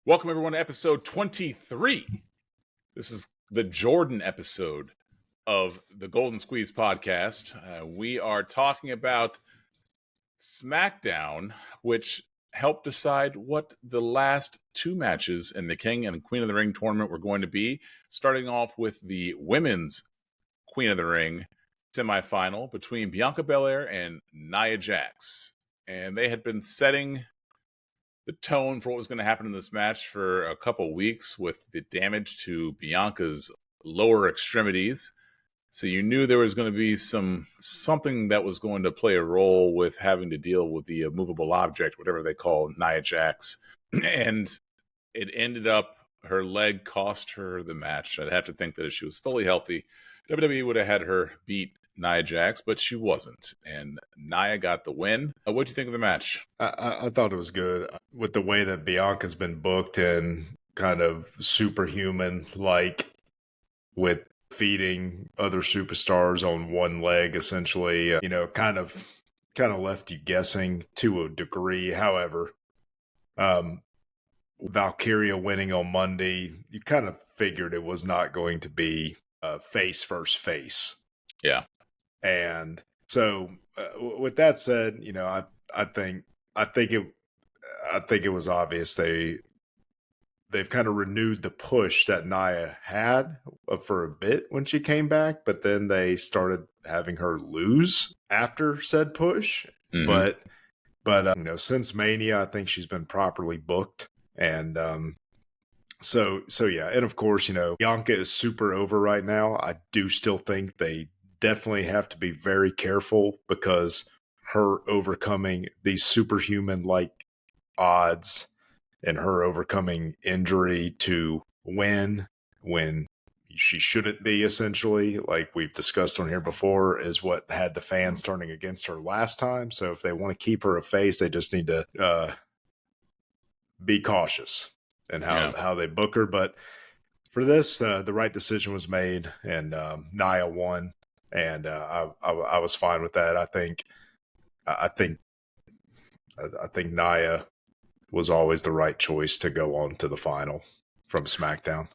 Welcome, everyone, to episode 23. This is the Jordan episode of the Golden Squeeze podcast. We are talking about SmackDown, which helped decide what the last two matches in the King and the Queen of the Ring tournament were going to be, starting off with the women's Queen of the Ring semifinal between Bianca Belair and Nia Jax. And they had been setting the tone for what was going to happen in this match for a couple weeks with the damage to Bianca's lower extremities. So you knew there was going to be something that was going to play a role with having to deal with the movable object, whatever they call Nia Jax. And it ended up, her leg cost her the match. I'd have to think that if she was fully healthy, WWE would have had her beat Nia Jax, but she wasn't. And Nia got the win. What do you think of the match? I thought it was good with the way that Bianca's been booked and kind of superhuman, like with feeding other superstars on one leg, essentially. Kind of left you guessing to a degree. However, Valkyria winning on Monday, you kind of figured it was not going to be face versus face. Yeah. And so, with that said, I think it was obvious they've kind of renewed the push that Nia had for a bit when she came back, but then they started having her lose after said push. Mm-hmm. But since Mania, I think she's been properly booked, and so yeah, and of course, Bianca is super over right now. I do still think they definitely have to be very careful because her overcoming these superhuman like odds and her overcoming injury to win when she shouldn't be, essentially, like we've discussed on here before, is what had the fans turning against her last time. So if they want to keep her a face, they just need to be cautious in how they book her. But for this, the right decision was made, and Nia won. And I was fine with that. I think Nia was always the right choice to go on to the final from SmackDown.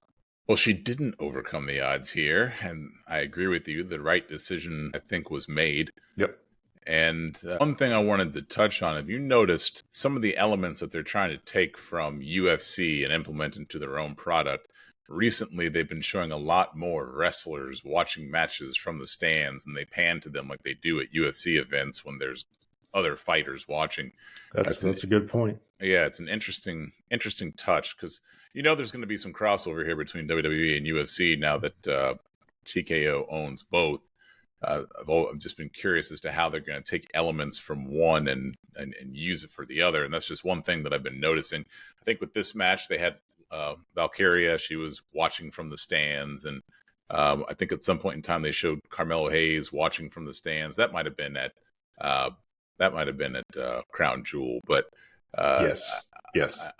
Well, she didn't overcome the odds here, and I agree with you. The right decision, I think, was made. Yep. And one thing I wanted to touch on, have you noticed some of the elements that they're trying to take from UFC and implement into their own product? Recently, they've been showing a lot more wrestlers watching matches from the stands, and they pan to them like they do at UFC events when there's other fighters watching. That's a good point. Yeah, it's an interesting touch because there's going to be some crossover here between WWE and UFC now that TKO owns both. I've just been curious as to how they're going to take elements from one and use it for the other, and that's just one thing that I've been noticing. I think with this match, they had Valkyria, she was watching from the stands, and I think at some point in time they showed Carmelo Hayes watching from the stands. That might have been at Crown Jewel, but yes.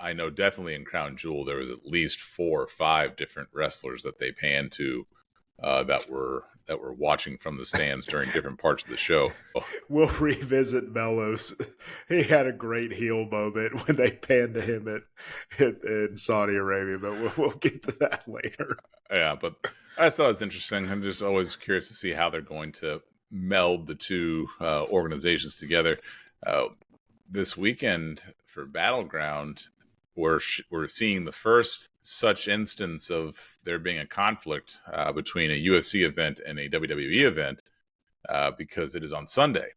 I know definitely in Crown Jewel there was at least 4 or 5 different wrestlers that they panned to that were watching from the stands during different parts of the show. We'll revisit Mello's. He had a great heel moment when they panned to him in Saudi Arabia, but we'll get to that later. Yeah, but I just thought it was interesting. I'm just always curious to see how they're going to meld the two organizations together. This weekend for Battleground, we're seeing the first such instance of there being a conflict between a UFC event and a WWE event because it is on Sunday,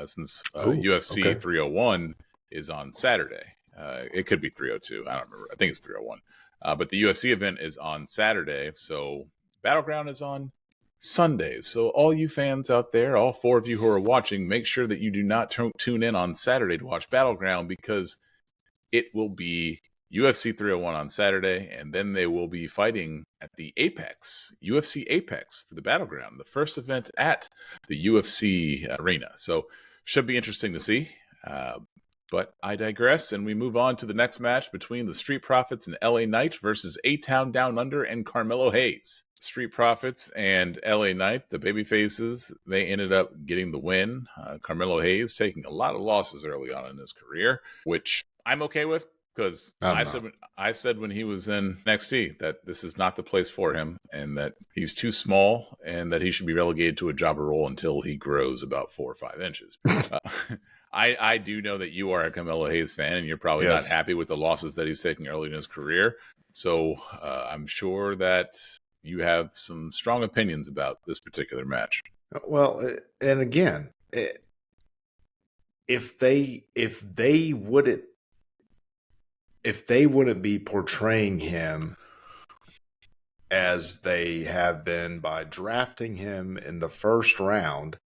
since UFC 301 is on Saturday. It could be 302. I don't remember. I think it's 301. But the UFC event is on Saturday, so Battleground is on Sundays. So all you fans out there, all 4 of you who are watching, make sure that you do not tune in on Saturday to watch Battleground, because it will be UFC 301 on Saturday, and then they will be fighting at the Apex, UFC Apex, for the Battleground, the first event at the UFC arena. So should be interesting to see. But I digress, and we move on to the next match between the Street Profits and LA Knight versus A-Town Down Under and Carmelo Hayes. Street Profits and LA Knight, the babyfaces, they ended up getting the win. Carmelo Hayes taking a lot of losses early on in his career, which I'm okay with. because I'm not. I said when he was in NXT that this is not the place for him, and that he's too small, and that he should be relegated to a jobber role until he grows about 4 or 5 inches. Uh, I do know that you are a Carmelo Hayes fan, and you're probably not Yes. happy with the losses that he's taking early in his career. So I'm sure that you have some strong opinions about this particular match. Well, and again, if they wouldn't be portraying him as they have been by drafting him in the first round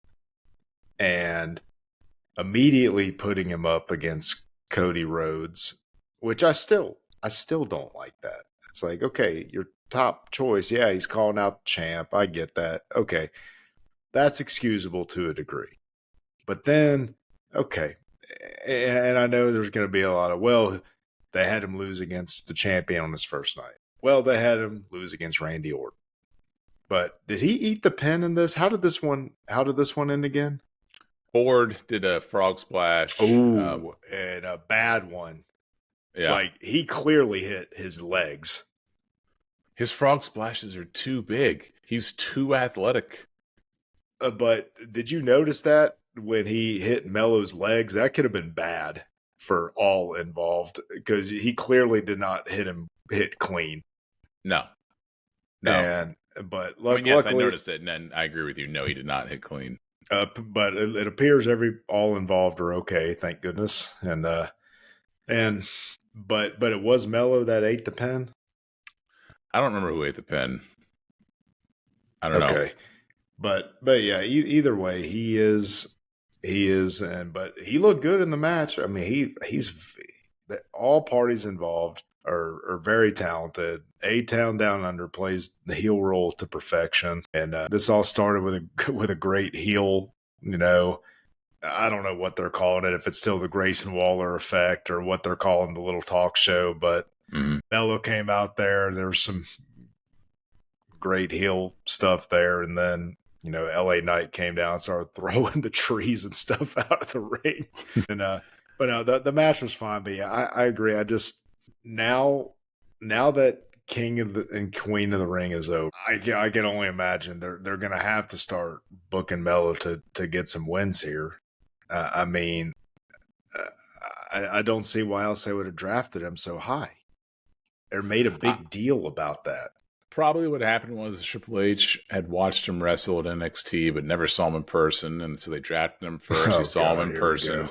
and immediately putting him up against Cody Rhodes, which I still don't like that. It's like, okay, your top choice, yeah, he's calling out the champ. I get that. Okay. That's excusable to a degree. But then, okay, and I know there's going to be a lot of, well, they had him lose against the champion on his first night. Well, they had him lose against Randy Orton. But did he eat the pin in this? How did this one end again? Ford did a frog splash. Oh, and a bad one. Yeah. Like, he clearly hit his legs. His frog splashes are too big. He's too athletic. But did you notice that when he hit Mello's legs? That could have been bad for all involved because he clearly did not hit clean. No. But I mean, yes, I noticed it, and then I agree with you. No, he did not hit clean. But it appears all involved are okay, thank goodness. But it was Mello that ate the pin. I don't remember who ate the pin. I don't know. Okay, but yeah, either way, he is, but he looked good in the match. I mean, he's all parties involved are very talented. A-Town Down Under plays the heel role to perfection, and this all started with a great heel. You know, I don't know what they're calling it, if it's still the Grayson Waller effect or what they're calling the little talk show, but Mello came out there. There was some great heel stuff there, and then LA Knight came down and started throwing the trees and stuff out of the ring. And but no, the match was fine. But yeah, I agree. I just now that King and Queen of the Ring is over, I can only imagine they're going to have to start booking Mello to get some wins here. I mean, I don't see why else they would have drafted him so high or made a big deal about that. Probably what happened was Triple H had watched him wrestle at NXT, but never saw him in person, and so they drafted him first. He saw him in person.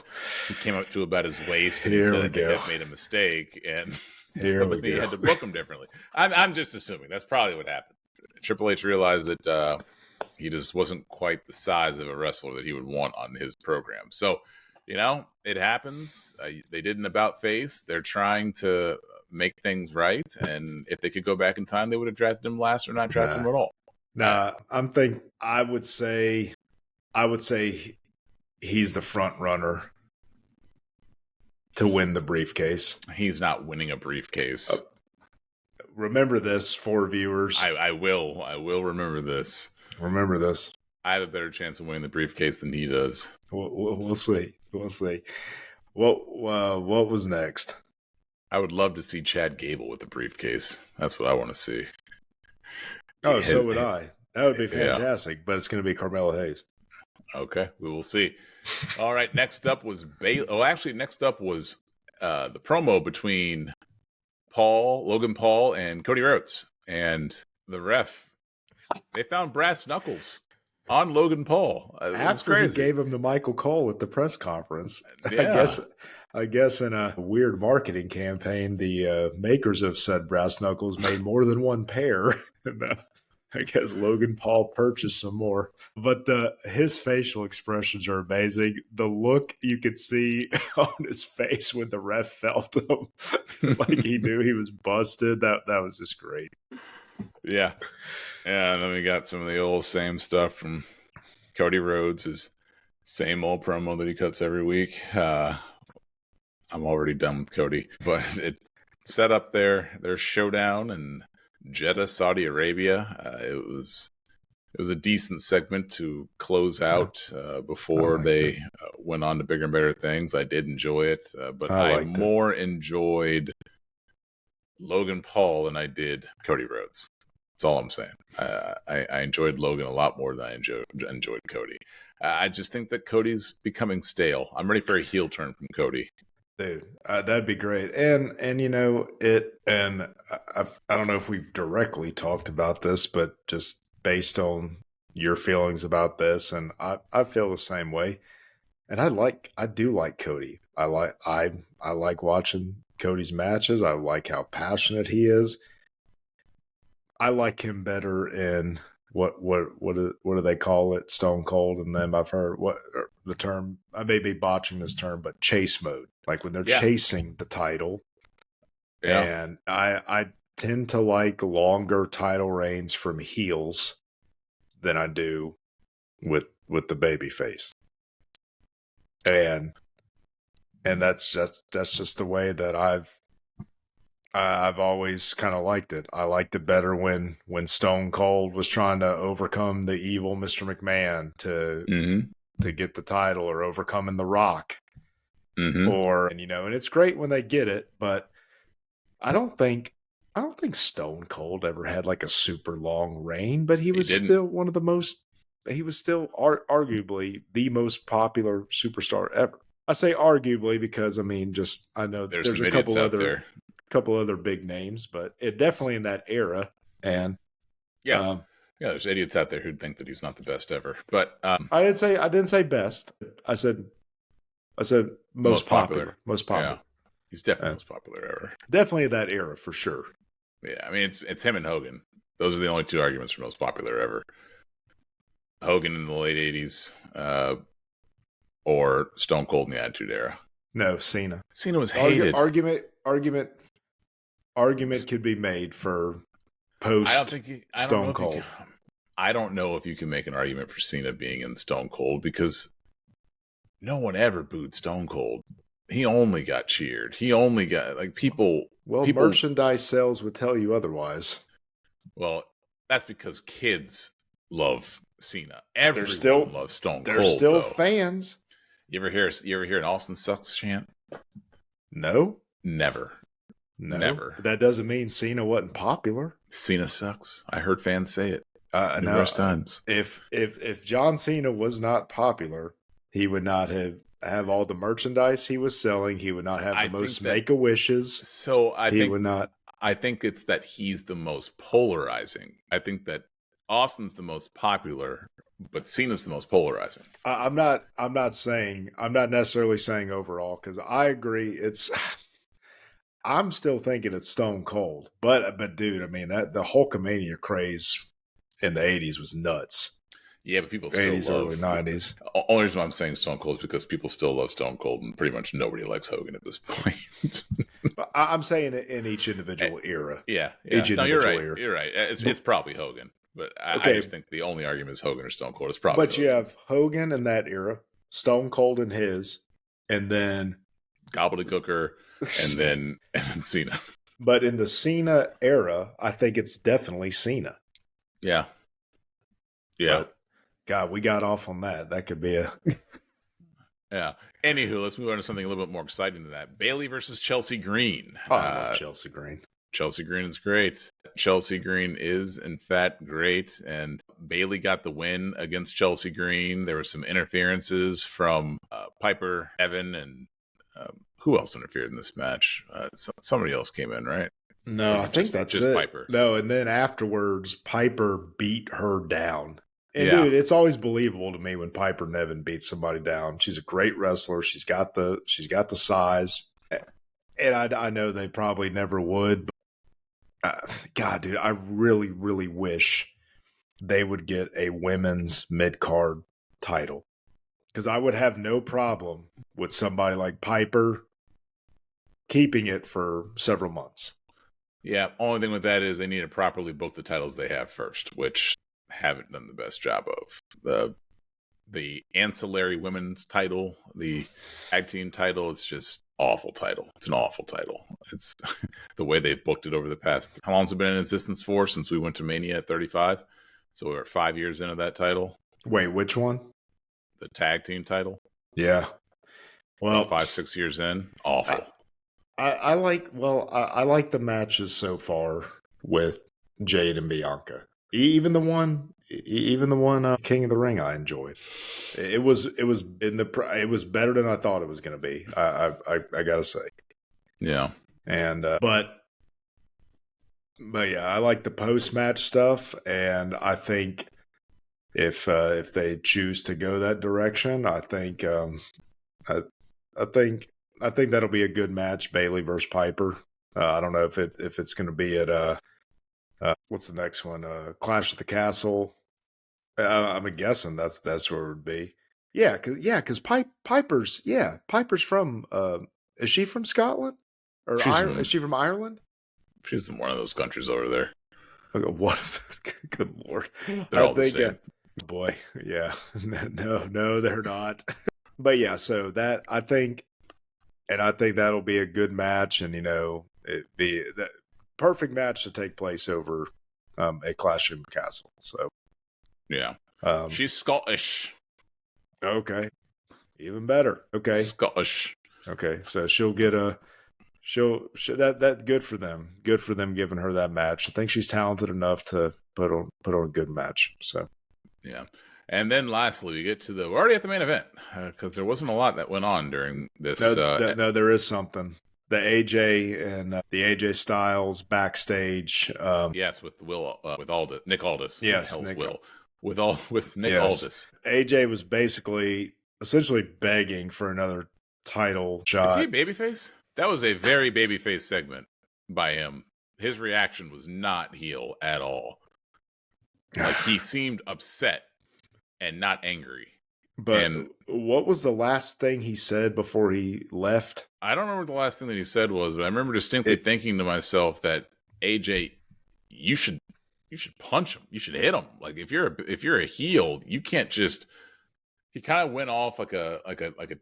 He came up to about his waist, and he said, "I think I've made a mistake," and he had to book him differently. I'm just assuming that's probably what happened. Triple H realized that he just wasn't quite the size of a wrestler that he would want on his program. So, it happens. They did an about face. They're trying to make things right, and if they could go back in time, they would have drafted him last or not drafted him at all. I would say he's the front runner to win the briefcase. He's not winning a briefcase. Remember this for viewers. I will remember this. Remember this. I have a better chance of winning the briefcase than he does. We'll see. What was next? I would love to see Chad Gable with the briefcase. That's what I want to see. Oh, so would I. That would be fantastic, but it's going to be Carmelo Hayes. Okay, we will see. All right, next up was next up was the promo between Logan Paul, and Cody Rhodes. And the ref, they found brass knuckles on Logan Paul. After he gave him to Michael Cole at the press conference. Yeah. I guess in a weird marketing campaign, the makers of said brass knuckles made more than one pair. And, I guess Logan Paul purchased some more. But his facial expressions are amazing. The look you could see on his face when the ref felt him, like he knew he was busted. That was just great. Yeah. And then we got some of the old same stuff from Cody Rhodes, his same old promo that he cuts every week. I'm already done with Cody, but it set up their showdown in Jeddah, Saudi Arabia. It was a decent segment to close out before they went on to bigger and better things. I did enjoy it, but I more enjoyed Logan Paul than I did Cody Rhodes. That's all I'm saying. I enjoyed Logan a lot more than I enjoyed Cody. I just think that Cody's becoming stale. I'm ready for a heel turn from Cody. Dude, that'd be great. And you know it. And I don't know if we've directly talked about this, but just based on your feelings about this, and I feel the same way. And I do like Cody. I like watching Cody's matches. I like how passionate he is. I like him better in what do they call it? Stone Cold, and then I've heard the term. I may be botching this term, but chase mode, like when they're chasing the title. Yeah, And I tend to like longer title reigns from heels than I do with the baby face. And that's just the way that I've always kind of liked it. I liked it better when Stone Cold was trying to overcome the evil Mr. McMahon to get the title, or overcoming The Rock, or and it's great when they get it, but I don't think Stone Cold ever had like a super long reign, but he was still one of the most. He was still arguably the most popular superstar ever. I say arguably because I know there's a couple other big names, but it definitely in that era. And there's idiots out there who'd think that he's not the best ever. But I didn't say best. I said most popular. Most popular. Yeah. He's definitely most popular ever. Definitely that era for sure. Yeah, I mean it's him and Hogan. Those are the only two arguments for most popular ever. Hogan in the late '80s, or Stone Cold in the Attitude Era. No, Cena. Cena was hated. Argument could be made for post Stone Cold. I don't know if you can make an argument for Cena being in Stone Cold, because no one ever booed Stone Cold. He only got cheered. He only got people. Well, merchandise sales would tell you otherwise. Well, that's because kids love Cena. Everyone loves Stone Cold. They're still fans. You ever hear an Austin sucks chant? No. Never. Never. That doesn't mean Cena wasn't popular. Cena sucks. I heard fans say it numerous times. If John Cena was not popular, he would not have all the merchandise he was selling. He would not have the most Make-A-Wishes. So he would not. I think it's that he's the most polarizing. I think that Austin's the most popular, but Cena's the most polarizing. I'm not necessarily saying overall, because I agree. I'm still thinking it's Stone Cold, but dude, I mean that the Hulkamania craze in the '80s was nuts. Yeah, but people still love early '90s. Only reason why I'm saying Stone Cold is because people still love Stone Cold, and pretty much nobody likes Hogan at this point. I'm saying it in each individual era. Yeah. No, you're right. Era. You're right. It's probably Hogan, but I just think the only argument is Hogan or Stone Cold. It's probably. But Hogan. You have Hogan in that era, Stone Cold in his, and then Gobbledygooker, and then Cena. But in the Cena era, I think it's definitely Cena. Yeah. But, God, we got off on that. That could be a... Yeah. Anywho, let's move on to something a little bit more exciting than that. Bayley versus Chelsea Green. Oh, I love Chelsea Green. Chelsea Green is great. Chelsea Green is, in fact, great. And Bayley got the win against Chelsea Green. There were some interferences from Piper, Evan, and who else interfered in this match? Somebody else came in, right? No, I think that's just it. Piper. No, and then afterwards, Piper beat her down. And dude, it's always believable to me when Piper Niven beats somebody down. She's a great wrestler. She's got the size, and I know they probably never would. But, God, dude, I really, really wish they would get a women's mid-card title, because I would have no problem with somebody like Piper keeping it for several months. Yeah, only thing with that is they need to properly book the titles they have first, which haven't done the best job of. The ancillary women's title, the tag team title, it's just awful title. It's an awful title. It's the way they've booked it over the past. How long has it been in existence for? Since we went to Mania at 35, so we're 5 years into that title. Wait, which one? The tag team title. Yeah. Well, 5-6 years in, awful. I like. Well, I like the matches so far with Jade and Bianca. Even the one King of the Ring, I enjoyed. It was better than I thought it was going to be. I gotta say. Yeah. And but yeah, I like the post match stuff, and I think if they choose to go that direction, I, I think that'll be a good match. Bailey versus Piper. I don't know if it's going to be at what's the next one? Clash at the Castle. I'm guessing that's where it would be. Because Piper's from. Is she from Scotland or Is she from Ireland? She's in one of those countries over there. Okay, what of those? Good lord! They're all the same. Boy, yeah, no, they're not. But yeah, so that I think that'll be a good match, and it be the perfect match to take place over a Clash of Castle. So yeah, she's Scottish. Okay, even better. Okay, Scottish. Okay, so she'll get that good for them. Good for them giving her that match. I think she's talented enough to put on a good match. So yeah. And then lastly, we get to we're already at the main event because there wasn't a lot that went on during this. No, there is something. The AJ and the AJ Styles backstage. Yes, with Nick Aldis. Yes, Nick Will. With Nick Aldis. AJ was essentially begging for another title shot. Is he a babyface? That was a very babyface segment by him. His reaction was not heel at all. Like he seemed upset and not angry. But what was the last thing he said before he left? I don't remember the last thing that he said was, but I remember distinctly thinking to myself that AJ, you should punch him. You should hit him. Like if you're a heel, you can't just. He kind of went off like a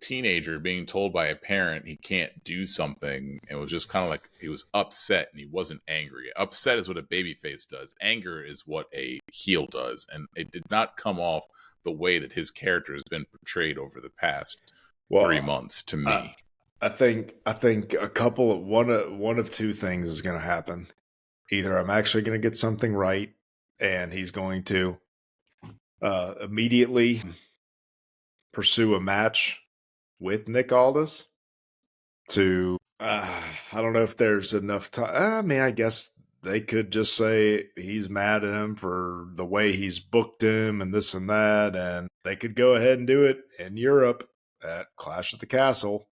teenager being told by a parent he can't do something, and was just kind of like he was upset and he wasn't angry. Upset is what a babyface does. Anger is what a heel does, and it did not come off the way that his character has been portrayed over the past 3 months to me. I think one of two things is going to happen. Either I'm actually going to get something right, and he's going to immediately pursue a match with Nick Aldis to I don't know if there's enough time. I mean, I guess they could just say he's mad at him for the way he's booked him and this and that, and they could go ahead and do it in Europe at Clash at the Castle.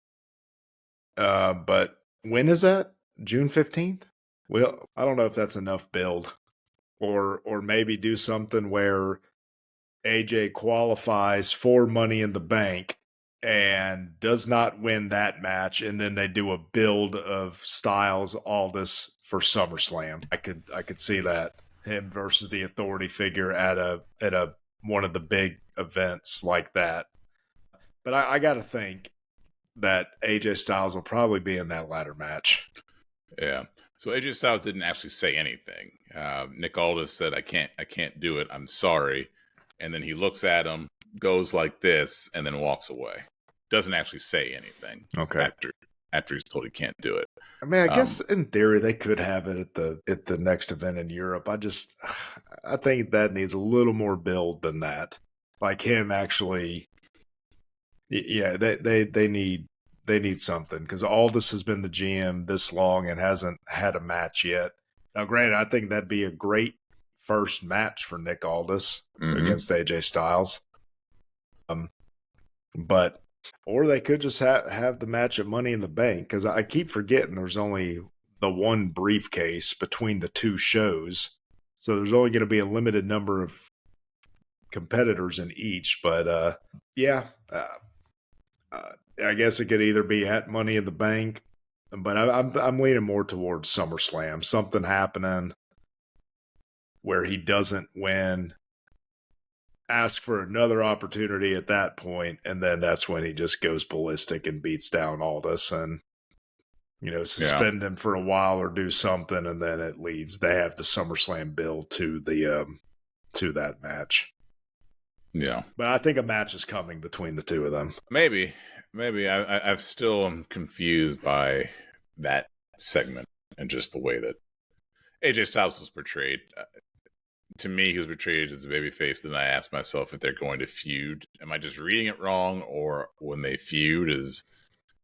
But when is that? June 15th? Well, I don't know if that's enough build, or maybe do something where AJ qualifies for Money in the Bank and does not win that match, and then they do a build of Styles Aldis for SummerSlam. I could see that, him versus the authority figure at a one of the big events like that. But I got to think that AJ Styles will probably be in that ladder match. Yeah. So AJ Styles didn't actually say anything. Nick Aldis said, "I can't do it. I'm sorry." And then he looks at him, goes like this, and then walks away. Doesn't actually say anything. Okay. After he's told he can't do it. I mean, I guess in theory they could have it at the next event in Europe. I think that needs a little more build than that. Like him actually. Yeah, they need something, because Aldis has been the GM this long and hasn't had a match yet. Now, granted, I think that'd be a great first match for Nick Aldis against AJ Styles. But or they could just have the match at Money in the Bank, because I keep forgetting there's only the one briefcase between the two shows, so there's only going to be a limited number of competitors in each. But I guess it could either be at Money in the Bank, but I'm leaning more towards SummerSlam. Something happening where he doesn't win, ask for another opportunity at that point, and then that's when he just goes ballistic and beats down Aldis and suspend him for a while or do something, and then it leads. They have the SummerSlam build to that match. Yeah, but I think a match is coming between the two of them. Maybe. I still am confused by that segment and just the way that AJ Styles was portrayed. To me, he was portrayed as a babyface. Then I asked myself if they're going to feud. Am I just reading it wrong? Or when they feud, is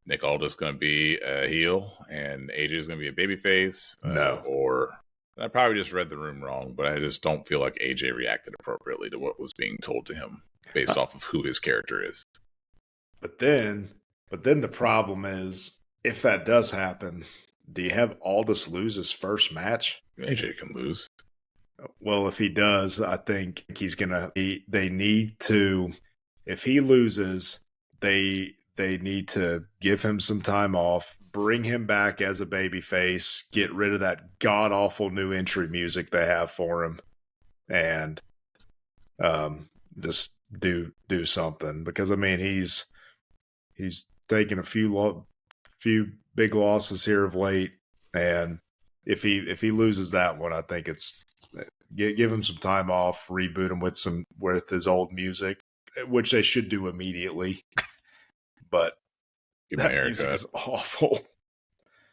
Nick Aldis going to be a heel and AJ is going to be a babyface? No. Or I probably just read the room wrong, but I just don't feel like AJ reacted appropriately to what was being told to him based off of who his character is. But then the problem is, if that does happen, do you have Aldis lose his first match? AJ can lose. Well, if he does, I think he's gonna. They need to. If he loses, they need to give him some time off, bring him back as a babyface, get rid of that god awful new entry music they have for him, and just do something. Because I mean, he's taken a few big losses here of late, and if he loses that one, I think it's give him some time off, reboot him with his old music, which they should do immediately. But that music is awful.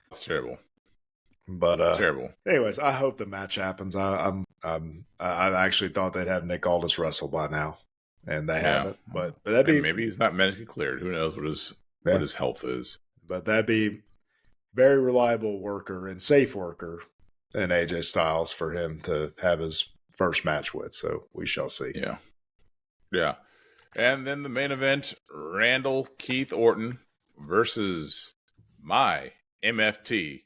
It's terrible. But it's terrible. Anyways, I hope the match happens. I actually thought they'd have Nick Aldis wrestle by now, and they haven't. But that'd be, maybe he's not medically cleared. Who knows what his health is? But that'd be very reliable worker and safe worker in AJ Styles for him to have his first match with. So we shall see. Yeah. And then the main event: Randall Keith Orton versus my MFT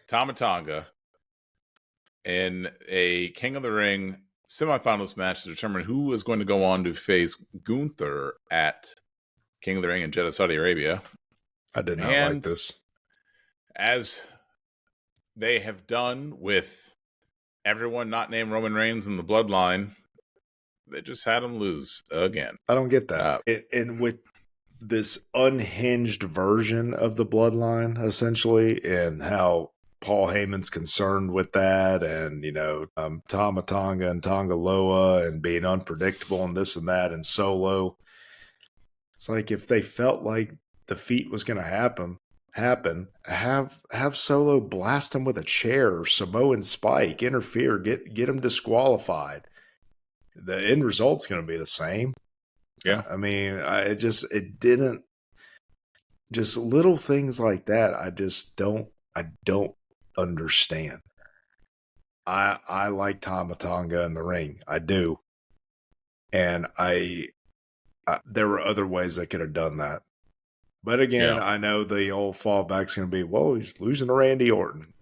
Tama Tonga in a King of the Ring semifinals match to determine who is going to go on to face Gunther at King of the Ring in Jeddah, Saudi Arabia. I did not like this. As they have done with everyone not named Roman Reigns in the Bloodline, they just had him lose again. I don't get that. And with this unhinged version of the Bloodline, essentially, and how Paul Heyman's concerned with that, and Tama Tonga and Tonga Loa and being unpredictable and this and that and Solo. It's like, if they felt like defeat was going to happen, have Solo blast him with a chair, or Samoan Spike, interfere, get him disqualified. The end result's going to be the same. Yeah. I mean, it didn't, just little things like that. I don't understand. I like Tama Tonga in the ring. I do. And there were other ways they could have done that. But again, I know the old fallback's going to be, well, he's losing to Randy Orton.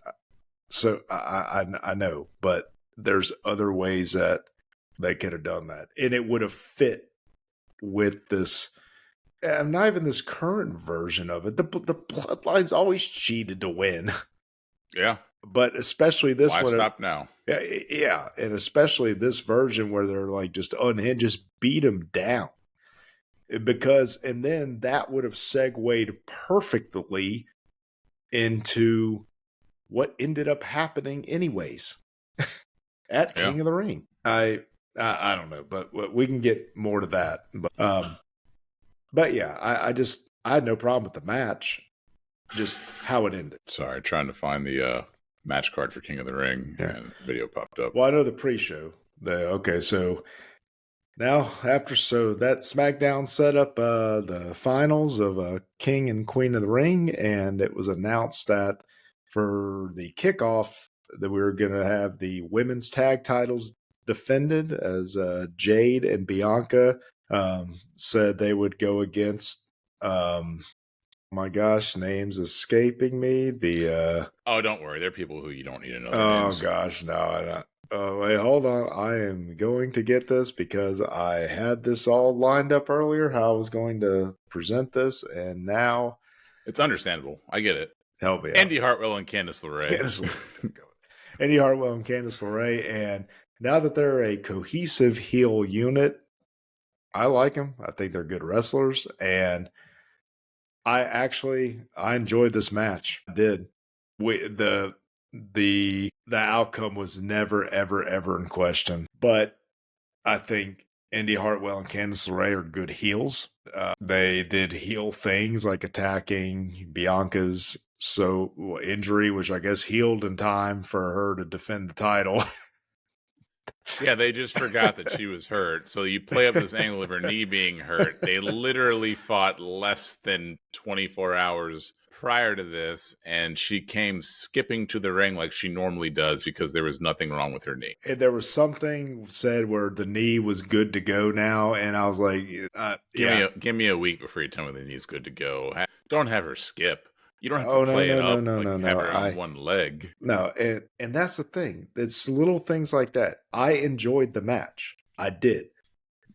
So I know, but there's other ways that they could have done that. And it would have fit with this, not even this current version of it. The Bloodline's always cheated to win. Yeah. But especially this one. Why stop now? Yeah. And especially this version where they're like just unhinged, just beat him down. And then that would have segued perfectly into what ended up happening anyways at King of the Ring. I don't know, but we can get more to that. But yeah, I had no problem with the match, just how it ended. Sorry, trying to find the match card for King of the Ring, and video popped up. Well, I know the pre-show. So now that SmackDown set up the finals of King and Queen of the Ring, and it was announced that for the kickoff that we were going to have the women's tag titles defended, as Jade and Bianca said they would go against my gosh, names escaping me. Oh, don't worry, there are people who you don't need to know. Oh names. gosh, no. Wait, hold on. I am going to get this because I had this all lined up earlier, how I was going to present this, and now it's understandable. I get it. Help me out. Andy Hartwell and Candice LeRae. Andy Hartwell and Candice LeRae, and now that they're a cohesive heel unit, I like them. I think they're good wrestlers, and I enjoyed this match. I did. The outcome was never, ever, ever in question. But I think Indy Hartwell and Candice LeRae are good heels. They did heel things like attacking Bianca's injury, which I guess healed in time for her to defend the title. Yeah, they just forgot that she was hurt. So you play up this angle of her knee being hurt. They literally fought less than 24 hours prior to this, and she came skipping to the ring like she normally does because there was nothing wrong with her knee. And there was something said where the knee was good to go now, and I was like, give me a week before you tell me the knee's good to go. Don't have her skip. You don't have to no, play it up no, have her on one leg. No, and that's the thing. It's little things like that. I enjoyed the match. I did.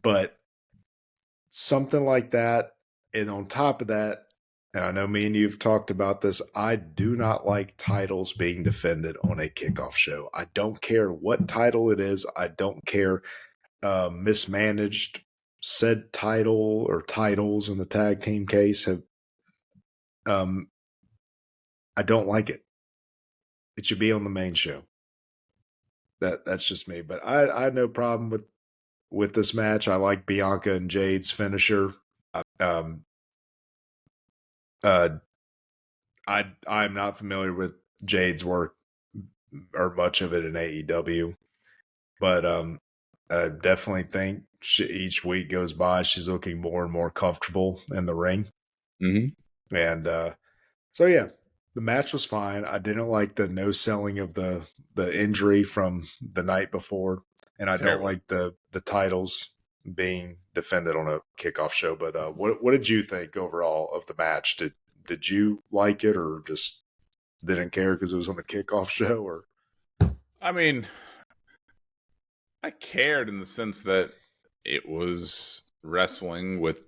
But something like that, and on top of that, and I know me and you've talked about this, I do not like titles being defended on a kickoff show. I don't care what title it is. I don't care mismanaged said title or titles in the tag team case have I don't like it. It should be on the main show. That's just me. But I had no problem with this match. I like Bianca and Jade's finisher. I'm not familiar with Jade's work or much of it in AEW, but I definitely think each week goes by, she's looking more and more comfortable in the ring. Mm-hmm. And so yeah, the match was fine. I didn't like the no selling of the injury from the night before, and I don't like the titles being defended on a kickoff show. But what did you think overall of the match? Did you like it, or just didn't care because it was on a kickoff show? Or I mean, I cared in the sense that it was wrestling with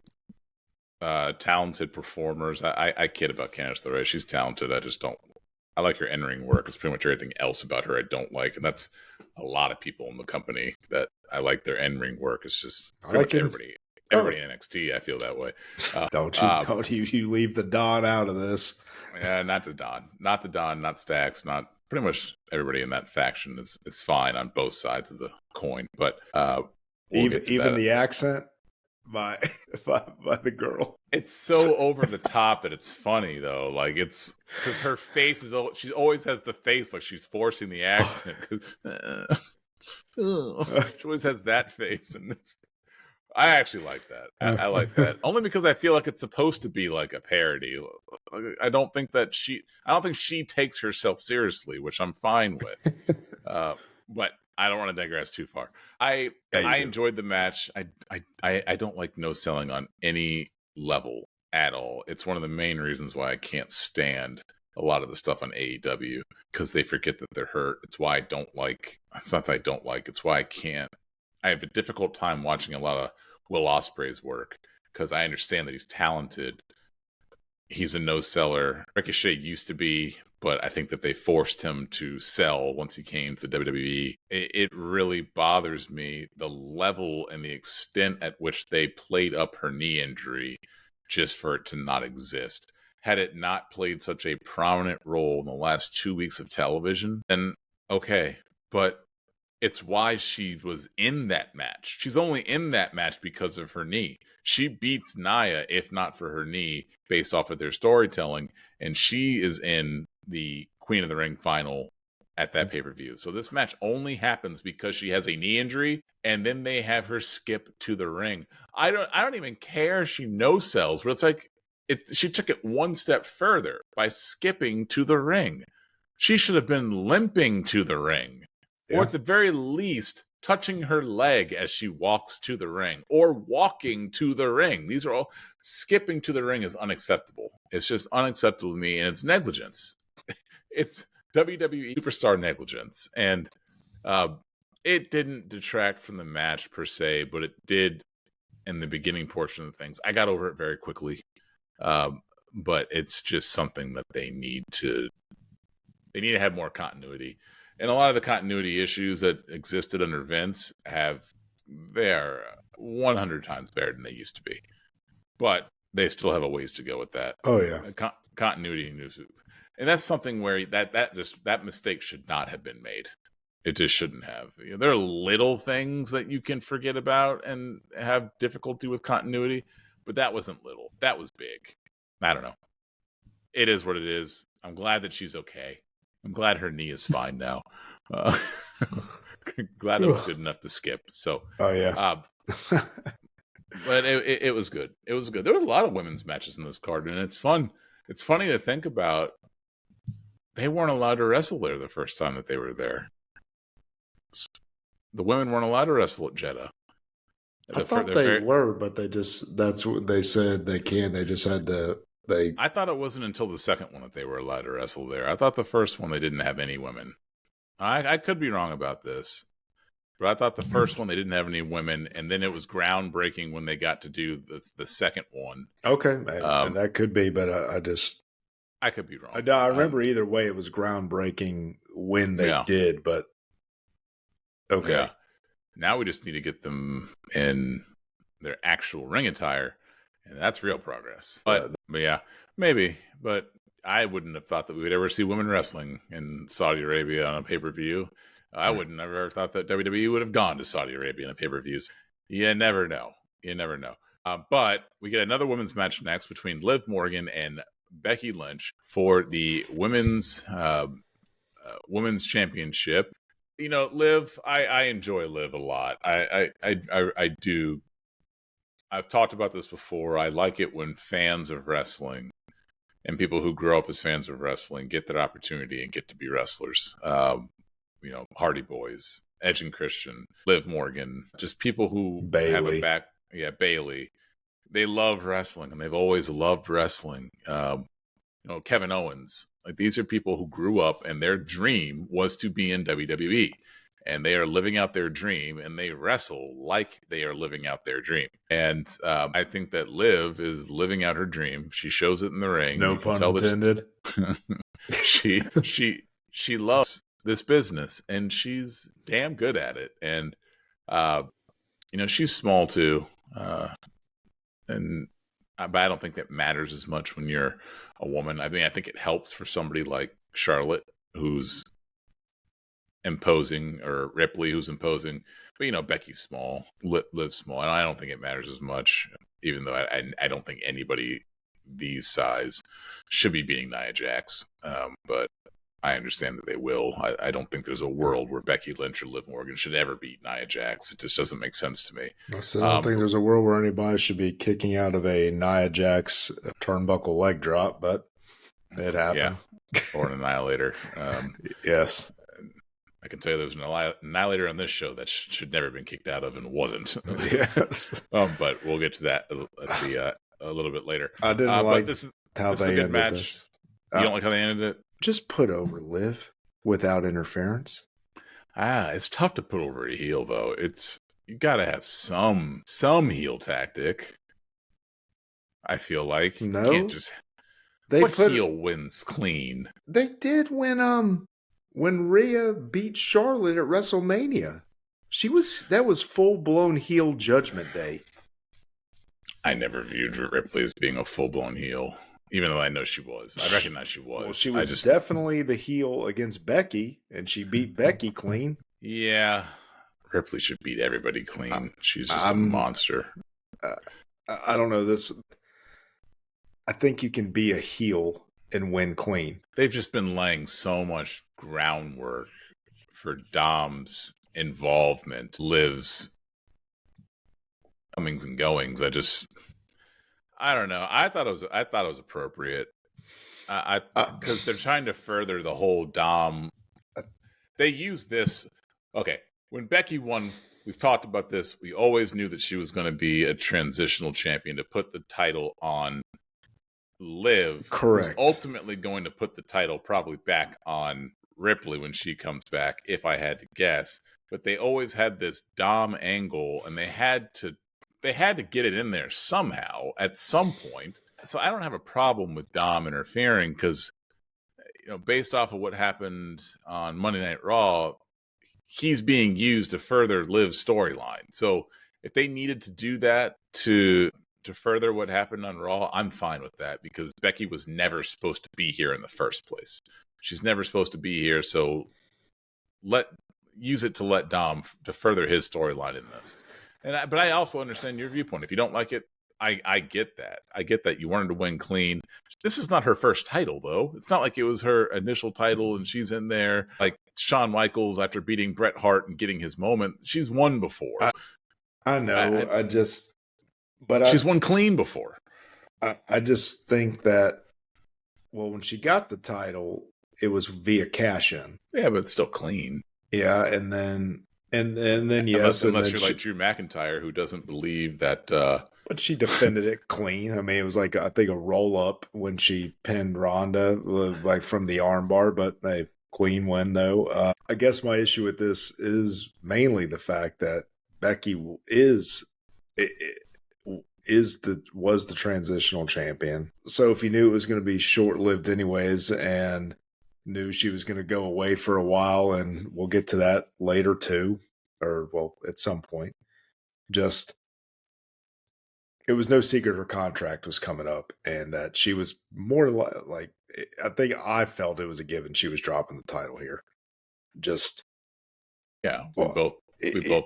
talented performers. I kid about Candice LeRae. She's talented. I like her in-ring work. It's pretty much everything else about her I don't like. And that's a lot of people in the company that I like their in-ring work. It's just pretty much everybody in NXT, I feel that way. Don't you leave the Don out of this. Yeah, not the Don. Not the Don, not Stax, not pretty much everybody in that faction is fine on both sides of the coin. But even the accent by the girl. It's so over the top that it's funny though. Like it's because her face she always has the face like she's forcing the accent. She always has that face, and I actually like that. I like that only because I feel like it's supposed to be like a parody. I don't think she takes herself seriously, which I'm fine with. But I don't want to digress too far. I enjoyed the match. I don't like no selling on any level at all. It's one of the main reasons why I can't stand a lot of the stuff on AEW because they forget that they're hurt. It's why I don't like. It's not that I don't like. It's why I can't. I have a difficult time watching a lot of Will Ospreay's work because I understand that he's talented. He's a no-seller. Ricochet used to be, but I think that they forced him to sell once he came to the WWE. It really bothers me, the level and the extent at which they played up her knee injury just for it to not exist. Had it not played such a prominent role in the last 2 weeks of television, then okay. But it's why she was in that match. She's only in that match because of her knee. She beats Nia, if not for her knee, based off of their storytelling. And she is in the Queen of the Ring final at that pay-per-view. So this match only happens because she has a knee injury, and then they have her skip to the ring. I don't even care she no-sells, but it's like she took it one step further by skipping to the ring. She should have been limping to the ring. Yeah. Or at the very least, touching her leg as she walks to the ring or walking to the ring. These are all skipping to the ring is unacceptable. It's just unacceptable to me, and it's negligence. It's WWE superstar negligence. And it didn't detract from the match per se, but it did in the beginning portion of things. I got over it very quickly. But it's just something that they need to have more continuity. And a lot of the continuity issues that existed under Vince they are 100 times better than they used to be. But they still have a ways to go with that. Oh yeah, continuity, and that's something where that mistake should not have been made. It just shouldn't have. There are little things that you can forget about and have difficulty with continuity, but that wasn't little. That was big. I don't know. it is what it is. I'm glad that she's okay. I'm glad her knee is fine now. Uh, glad it was good enough to skip. So, Oh yeah. but it was good. It was good. There were a lot of women's matches in this card, and it's fun. It's funny to think about. They weren't allowed to wrestle there the first time that they were there. The women weren't allowed to wrestle at Jeddah. I thought they were, but that's what they said they can. They just had to. I thought it wasn't until the second one that they were allowed to wrestle there. I thought the first one they didn't have any women. I could be wrong about this, but I thought the first one they didn't have any women, and then it was groundbreaking when they got to do the second one. Okay, and that could be, but I could be wrong. I remember either way it was groundbreaking when they did, but okay. Yeah. Now we just need to get them in their actual ring attire, and that's real progress. But yeah, maybe. But I wouldn't have thought that we would ever see women wrestling in Saudi Arabia on a pay-per-view. I wouldn't have ever thought that WWE would have gone to Saudi Arabia on a pay-per-views. You never know. You never know. But we get another women's match next between Liv Morgan and Becky Lynch for the women's championship. You know, Liv, I enjoy Liv a lot. I do. I've talked about this before. I like it when fans of wrestling and people who grow up as fans of wrestling get that opportunity and get to be wrestlers. You know, Hardy Boys, Edge and Christian, Liv Morgan, just people who have a back. Yeah, Bailey. They love wrestling, and they've always loved wrestling. You know, Kevin Owens. Like, these are people who grew up, and their dream was to be in WWE. And they are living out their dream, and they wrestle like they are living out their dream. And I think that Liv is living out her dream. She shows it in the ring. No pun intended. She loves this business, and she's damn good at it. And you know, she's small too, but I don't think that matters as much when you're a woman. I mean, I think it helps for somebody like Charlotte, who's imposing, or Ripley, who's imposing. But, you know, Becky's small, Liv's small, and I don't think it matters as much, even though I don't think anybody these size should be beating Nia Jax. But I understand that they will. I don't think there's a world where Becky Lynch or Liv Morgan should ever beat Nia Jax. It just doesn't make sense to me. I don't think there's a world where anybody should be kicking out of a Nia Jax turnbuckle leg drop, but it happened. Yeah, or an Annihilator. Yes. I can tell you there's an Annihilator on this show that should never have been kicked out of and wasn't. Yes. But we'll get to that a little bit later. I didn't like this is how they a good ended match. this. You don't like how they ended it? Just put over Liv without interference. It's tough to put over a heel, though. You got to have some heel tactic. I feel like no, you can't just. What heel wins clean? They did when Rhea beat Charlotte at WrestleMania. That was full blown heel Judgment Day. I never viewed Ripley as being a full blown heel. Even though I know she was. I recognize she was. Well, she was definitely the heel against Becky, and she beat Becky clean. Yeah. Ripley should beat everybody clean. She's just a monster. I don't know this. I think you can be a heel and win clean. They've just been laying so much groundwork for Dom's involvement, Liv's comings and goings. I don't know. I thought it was appropriate. Because they're trying to further the whole Dom. They use this. Okay, when Becky won, we've talked about this. We always knew that she was going to be a transitional champion to put the title on Liv. Correct. Ultimately going to put the title probably back on Ripley when she comes back, if I had to guess. But they always had this Dom angle, and they had to get it in there somehow at some point. So I don't have a problem with Dom interfering because, you know, based off of what happened on Monday Night Raw, he's being used to further Liv's storyline. So if they needed to do that to further what happened on Raw, I'm fine with that because Becky was never supposed to be here in the first place. She's never supposed to be here, so use it to let Dom to further his storyline in this. But I also understand your viewpoint. If you don't like it, I get that. I get that you wanted to win clean. This is not her first title, though. It's not like it was her initial title and she's in there like Shawn Michaels after beating Bret Hart and getting his moment. She's won before. I know. She's won clean before. I just think that, well, when she got the title, it was via cash-in. Yeah, but it's still clean. Yeah, and then yes, unless you're like Drew McIntyre, who doesn't believe that. But she defended it clean. I mean, it was like, I think, a roll up when she pinned Ronda, like from the armbar, but a clean win though. I guess my issue with this is mainly the fact that Becky was the transitional champion. So if you knew it was going to be short lived anyways, and knew she was going to go away for a while, and we'll get to that later too, or well, at some point. Just, it was no secret her contract was coming up, and that she was more like, I think I felt it was a given she was dropping the title here. Just, yeah, we both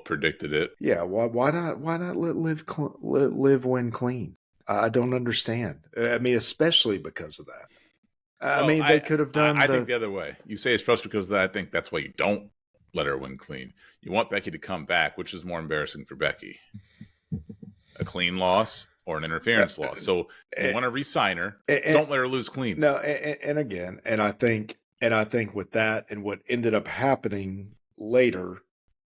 predicted it. Yeah, why not let Liv win clean? I don't understand. I mean, especially because of that. I mean, they could have done. I think the other way. You say especially because of that. I think that's why you don't let her win clean. You want Becky to come back, which is more embarrassing for Becky. A clean loss or an interference loss. So you want to re-sign her. Don't let her lose clean. No, and again, and I think with that and what ended up happening later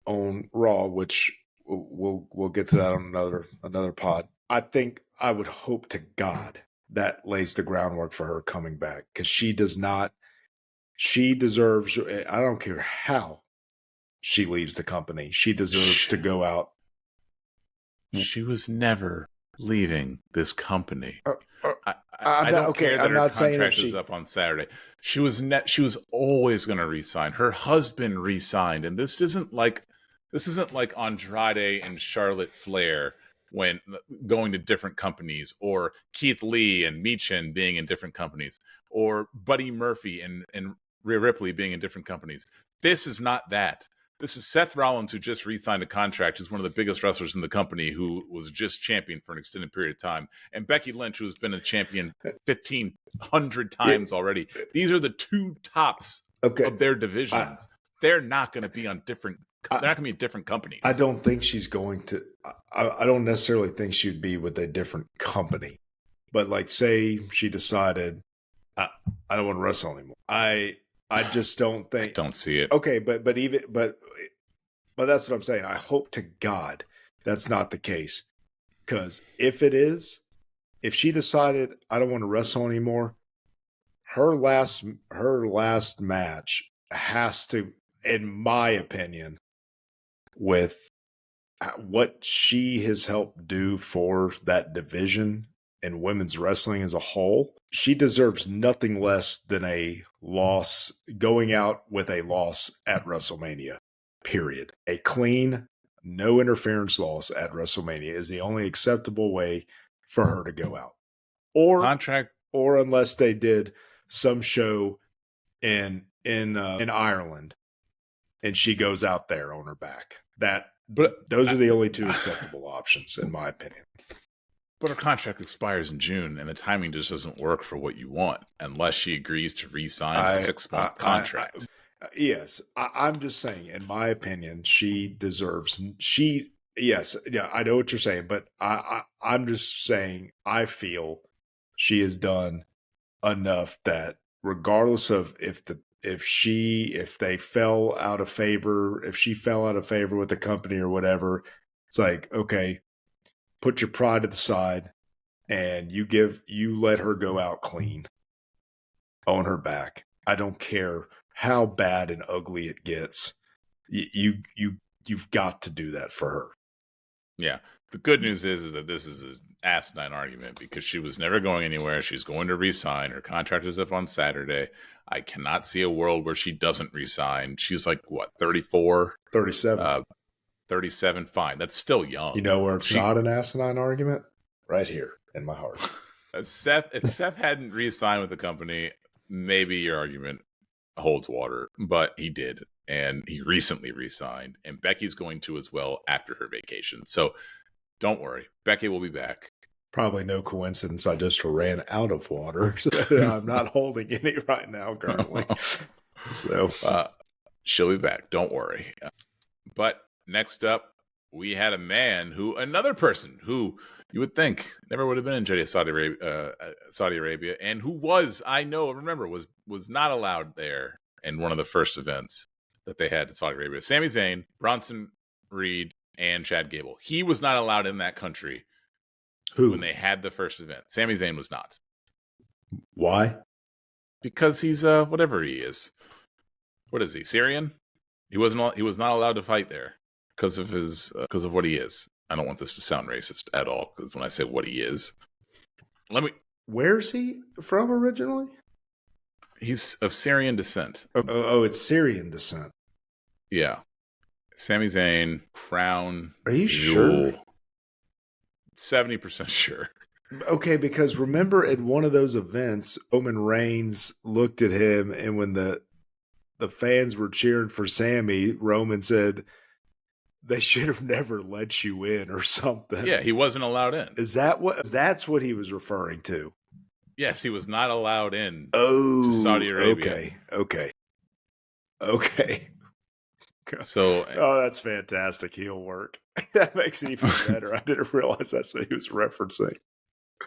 on Raw, which we'll get to that on another pod. I think I would hope to God that lays the groundwork for her coming back, because she deserves. I don't care how she leaves the company. She deserves to go out. She was never leaving this company. I don't care that her contract is up on Saturday. She was always going to resign. Her husband resigned, and this isn't like Andrade and Charlotte Flair when going to different companies, or Keith Lee and Michin being in different companies, or Buddy Murphy and Rhea Ripley being in different companies. This is not that. This is Seth Rollins, who just re-signed a contract, who's one of the biggest wrestlers in the company, who was just champion for an extended period of time. And Becky Lynch, who's been a champion 1,500 times already. These are the two tops of their divisions. They're not going to be on different. They're not going to be in different companies. I don't think she's going to. I don't necessarily think she'd be with a different company. But like, say she decided, I don't want to wrestle anymore. I just don't think. I don't see it. Okay, but that's what I'm saying. I hope to God that's not the case, because if it is, if she decided I don't want to wrestle anymore, her last match has to, in my opinion, with what she has helped do for that division and women's wrestling as a whole, she deserves nothing less than a loss, going out with a loss at WrestleMania, period. A clean, no interference loss at WrestleMania is the only acceptable way for her to go out. Or unless they did some show in Ireland and she goes out there on her back. Those are the only two acceptable options, in my opinion. But her contract expires in June, and the timing just doesn't work for what you want unless she agrees to re-sign a 6-month contract. Yes, I'm just saying, in my opinion, she deserves. Yes, yeah, I know what you're saying, but I'm just saying I feel she has done enough that regardless of if they fell out of favor, if she fell out of favor with the company or whatever, it's like, okay, put your pride to the side and you let her go out clean on her back. I don't care how bad and ugly it gets. You've got to do that for her. Yeah. The good news is that this is an asinine argument, because she was never going anywhere. She's going to re-sign. Her contract is up on Saturday. I cannot see a world where she doesn't re-sign. She's like, what, 34? 37. 37, fine. That's still young. You know where it's not an asinine argument? Right here in my heart. If Seth hadn't re-signed with the company, maybe your argument holds water. But he did, and he recently re-signed, and Becky's going to as well after her vacation. So don't worry. Becky will be back. Probably no coincidence. I just ran out of water. I'm not holding any right now currently. So she'll be back. Don't worry. But next up, we had another person who you would think never would have been in Jeddah, Saudi Arabia, and who was not allowed there in one of the first events that they had in Saudi Arabia. Sami Zayn, Bronson Reed, and Chad Gable. He was not allowed in that country when they had the first event. Sami Zayn was not. Why? Because he's whatever he is. What is he? Syrian? He was not allowed to fight there because of what he is. I don't want this to sound racist at all, because when I say what he is, where's he from originally? He's of Syrian descent. Oh, it's Syrian descent. Yeah. Sami Zayn, crown. Are you sure? 70% sure. Okay, because remember at one of those events, Roman Reigns looked at him, and when the fans were cheering for Sami, Roman said, "They should have never let you in," or something. Yeah, he wasn't allowed in. That's what he was referring to? Yes, he was not allowed in to Saudi Arabia. Okay. So, that's fantastic heel work. That makes it even better. I didn't realize that's what he was referencing.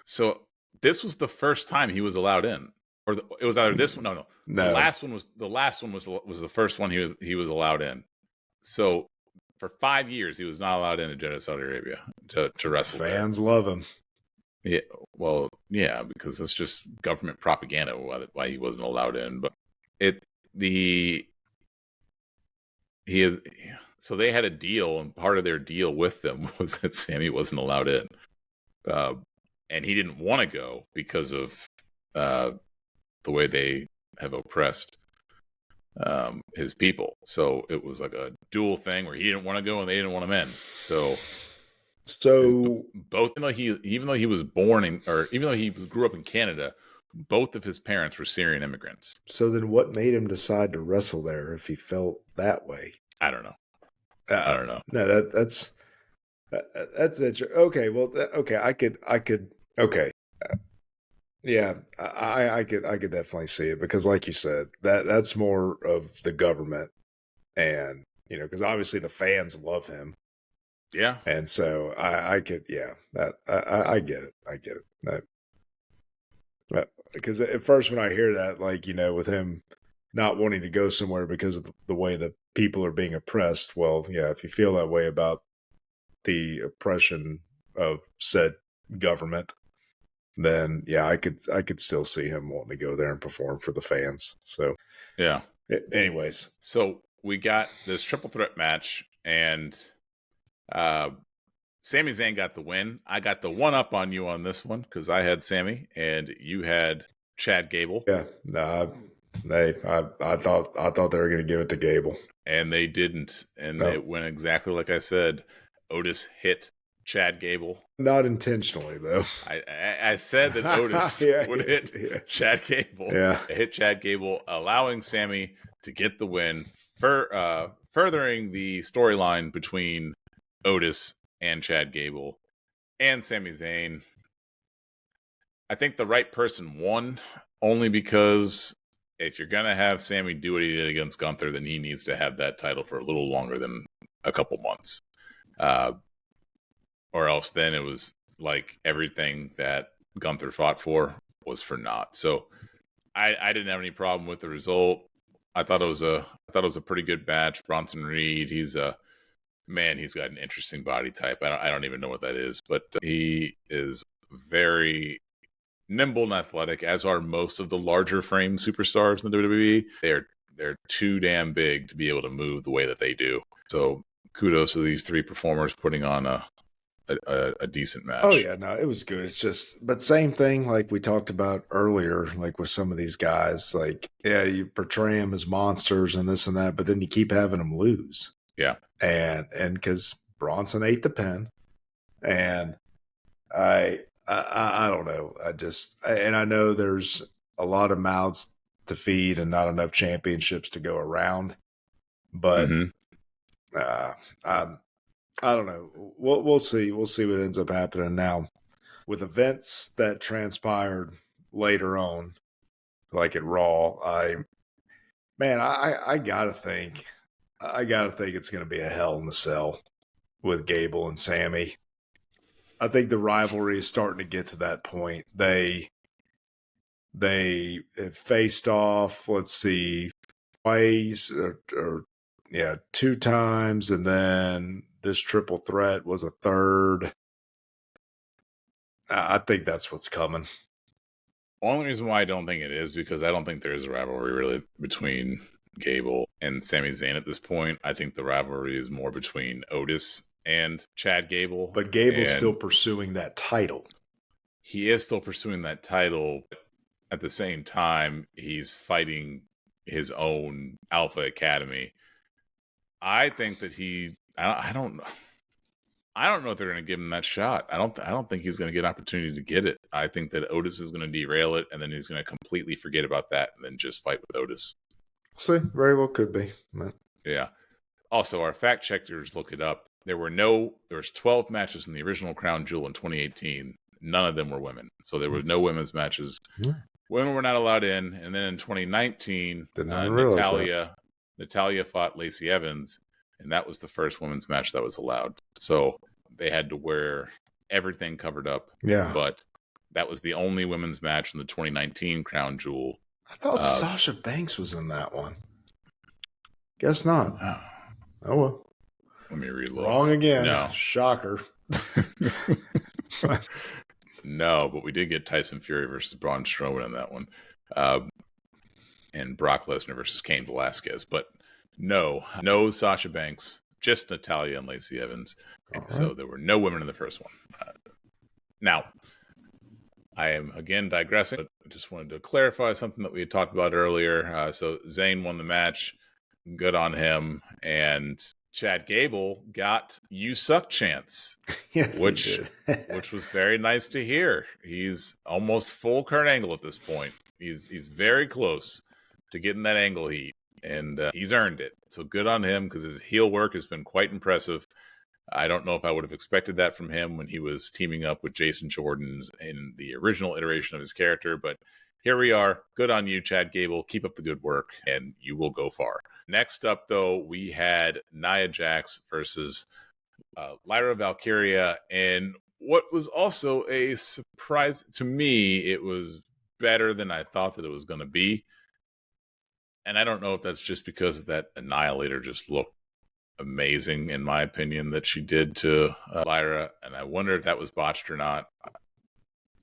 So this was the first time he was allowed in, or it was either this one. No. The last one was the first one he was allowed in. So for 5 years he was not allowed in Jeddah, Saudi Arabia to wrestle. Fans love him. Yeah, well, yeah, because it's just government propaganda why he wasn't allowed in. But so they had a deal, and part of their deal with them was that Sami wasn't allowed in, and he didn't want to go because of the way they have oppressed his people. So it was like a dual thing where he didn't want to go and they didn't want him in. So both, even though he was born even though he grew up in Canada, both of his parents were Syrian immigrants. So then what made him decide to wrestle there if he felt that way? I don't know. I don't know. No, that's okay. Well, okay, I could. Okay, yeah, I could definitely see it, because, like you said, that's more of the government, and because obviously the fans love him. Yeah, and so I get it. Because at first when I hear that, with him not wanting to go somewhere because of the way that people are being oppressed, well, yeah, if you feel that way about the oppression of said government, then yeah, I could still see him wanting to go there and perform for the fans. So yeah. Anyways, so we got this triple threat match, and Sami Zayn got the win. I got the one up on you on this one because I had Sami and you had Chad Gable. Yeah, no, I thought they were going to give it to Gable, and they didn't, and it went exactly like I said. Otis hit Chad Gable, not intentionally though. I said that Otis would hit Chad Gable. Yeah, it hit Chad Gable, allowing Sami to get the win, furthering the storyline between Otis and Chad Gable and Sami Zayn. I think the right person won, only because if you're going to have Sami do what he did against Gunther, then he needs to have that title for a little longer than a couple months. Or else then it was like everything that Gunther fought for was for naught. So I didn't have any problem with the result. I thought it was a pretty good match. Bronson Reed, he's got an interesting body type. I don't even know what that is, but he is very nimble and athletic, as are most of the larger frame superstars in the WWE. They're too damn big to be able to move the way that they do. So kudos to these three performers putting on a decent match. Oh yeah, no, it was good. It's just, but same thing like we talked about earlier, like with some of these guys, like, yeah, you portray them as monsters and this and that, but then you keep having them lose. Yeah. And because Bronson ate the pin, and I don't know. I know there's a lot of mouths to feed and not enough championships to go around, but I don't know. We'll see. We'll see what ends up happening now. with events that transpired later on, like at Raw, I gotta think. I gotta think it's gonna be a Hell in a Cell with Gable and Sammy. I think the rivalry is starting to get to that point. They have faced off, let's see, twice or yeah, 2 times, and then this triple threat was a third. I think that's what's coming. Only reason why I don't think it is because I don't think there is a rivalry really between Gable and Sami Zayn at this point. I think the rivalry is more between Otis and Chad Gable. But Gable's still pursuing that title. He is still pursuing that title. At the same time, he's fighting his own Alpha Academy. I think that I don't know. I don't know if they're going to give him that shot. I don't think he's going to get an opportunity to get it. I think that Otis is going to derail it, and then he's going to completely forget about that and then just fight with Otis. See, very well could be. Yeah. Also, our fact checkers look it up. There was 12 matches in the original Crown Jewel in 2018. None of them were women. So there were no women's matches. Women were not allowed in. And then in 2019, Natalia fought Lacey Evans, and that was the first women's match that was allowed. So they had to wear everything covered up. Yeah. But that was the only women's match in the 2019 Crown Jewel. I thought Sasha Banks was in that one. Guess not. Oh well. Let me reload. Wrong again. No. Shocker. No, but we did get Tyson Fury versus Braun Strowman in that one. And Brock Lesnar versus Cain Velasquez. But no Sasha Banks, just Natalia and Lacey Evans. Right. So there were no women in the first one. Now, I am again digressing, but I just wanted to clarify something that we had talked about earlier. So Zayn won the match. Good on him. And Chad Gable got "You Suck" chance, yes, which was very nice to hear. He's almost full Kurt Angle at this point. He's very close to getting that Angle heat, and he's earned it. So good on him because his heel work has been quite impressive. I don't know if I would have expected that from him when he was teaming up with Jason Jordan in the original iteration of his character, but here we are. Good on you, Chad Gable. Keep up the good work, and you will go far. Next up, though, we had Nia Jax versus Lyra Valkyria, and what was also a surprise to me, it was better than I thought that it was going to be. And I don't know if that's just because that Annihilator just looked amazing, in my opinion, that she did to Lyra, and I wonder if that was botched or not.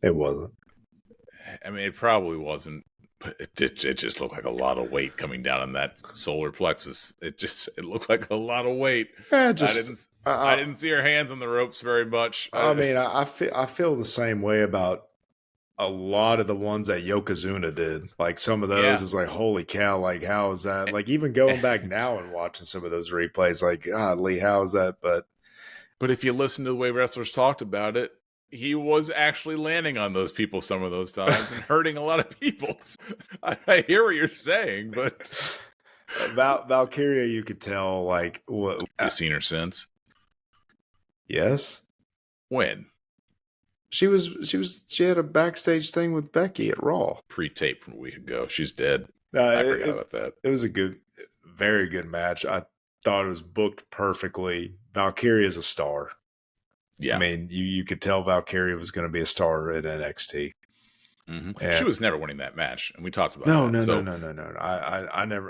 It wasn't. I mean, it probably wasn't, but it just looked like a lot of weight coming down on that solar plexus. It looked like a lot of weight. I didn't see her hands on the ropes very much. I mean, I feel the same way about a lot of the ones that Yokozuna did. Like some of those is like, holy cow! Like how is that? Like even going back now and watching some of those replays, like godly, how is that? But if you listen to the way wrestlers talked about it, he was actually landing on those people some of those times and hurting a lot of people. I hear what you're saying, but Valkyria, you could tell like what I've seen her since. Yes. When? She had a backstage thing with Becky at Raw. Pre-tape from a week ago. She's dead. I forgot about that. It was a very good match. I thought it was booked perfectly. Valkyria is a star. Yeah, I mean, you could tell Valkyria was going to be a star at NXT. Mm-hmm. She was never winning that match, and we talked about no.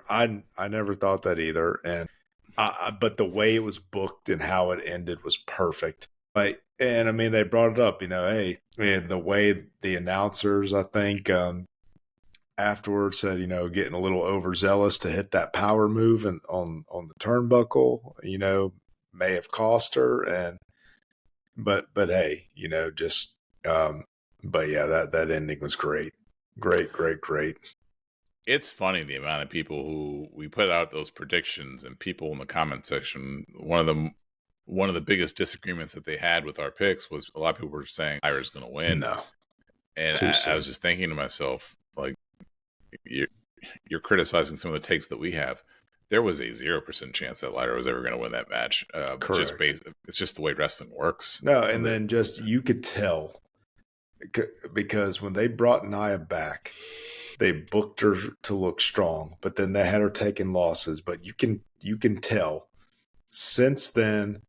I never thought that either. And but the way it was booked and how it ended was perfect. Like, and I mean, they brought it up. Hey, and the way the announcers, I think, afterwards said, getting a little overzealous to hit that power move and on the turnbuckle, may have cost her. But hey, but yeah, that ending was great. Great. It's funny the amount of people who we put out those predictions and people in the comment section. One of the biggest disagreements that they had with our picks was a lot of people were saying Lyra's going to win. No. And I was just thinking to myself, like, you're criticizing some of the takes that we have. There was a 0% chance that Lyra was ever going to win that match. Correct. It's just the way wrestling works. No, and then just you could tell because when they brought Nia back, they booked her to look strong, but then they had her taking losses. But you can tell since then,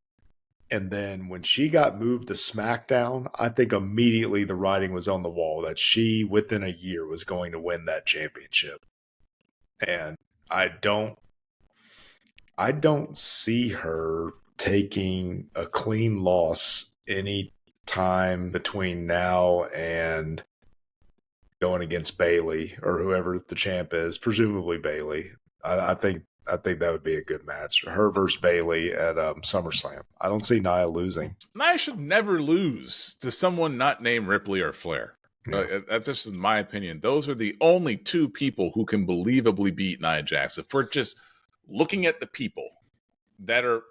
and then when she got moved to SmackDown, I think immediately the writing was on the wall that she within a year was going to win that championship. And I don't see her taking a clean loss any time between now and going against Bailey or whoever the champ is, presumably Bailey. I think that would be a good match. Her versus Bailey at SummerSlam. I don't see Nia losing. Nia should never lose to someone not named Ripley or Flair. Yeah. That's just my opinion. Those are the only two people who can believably beat Nia Jax. If we're just looking at the people that are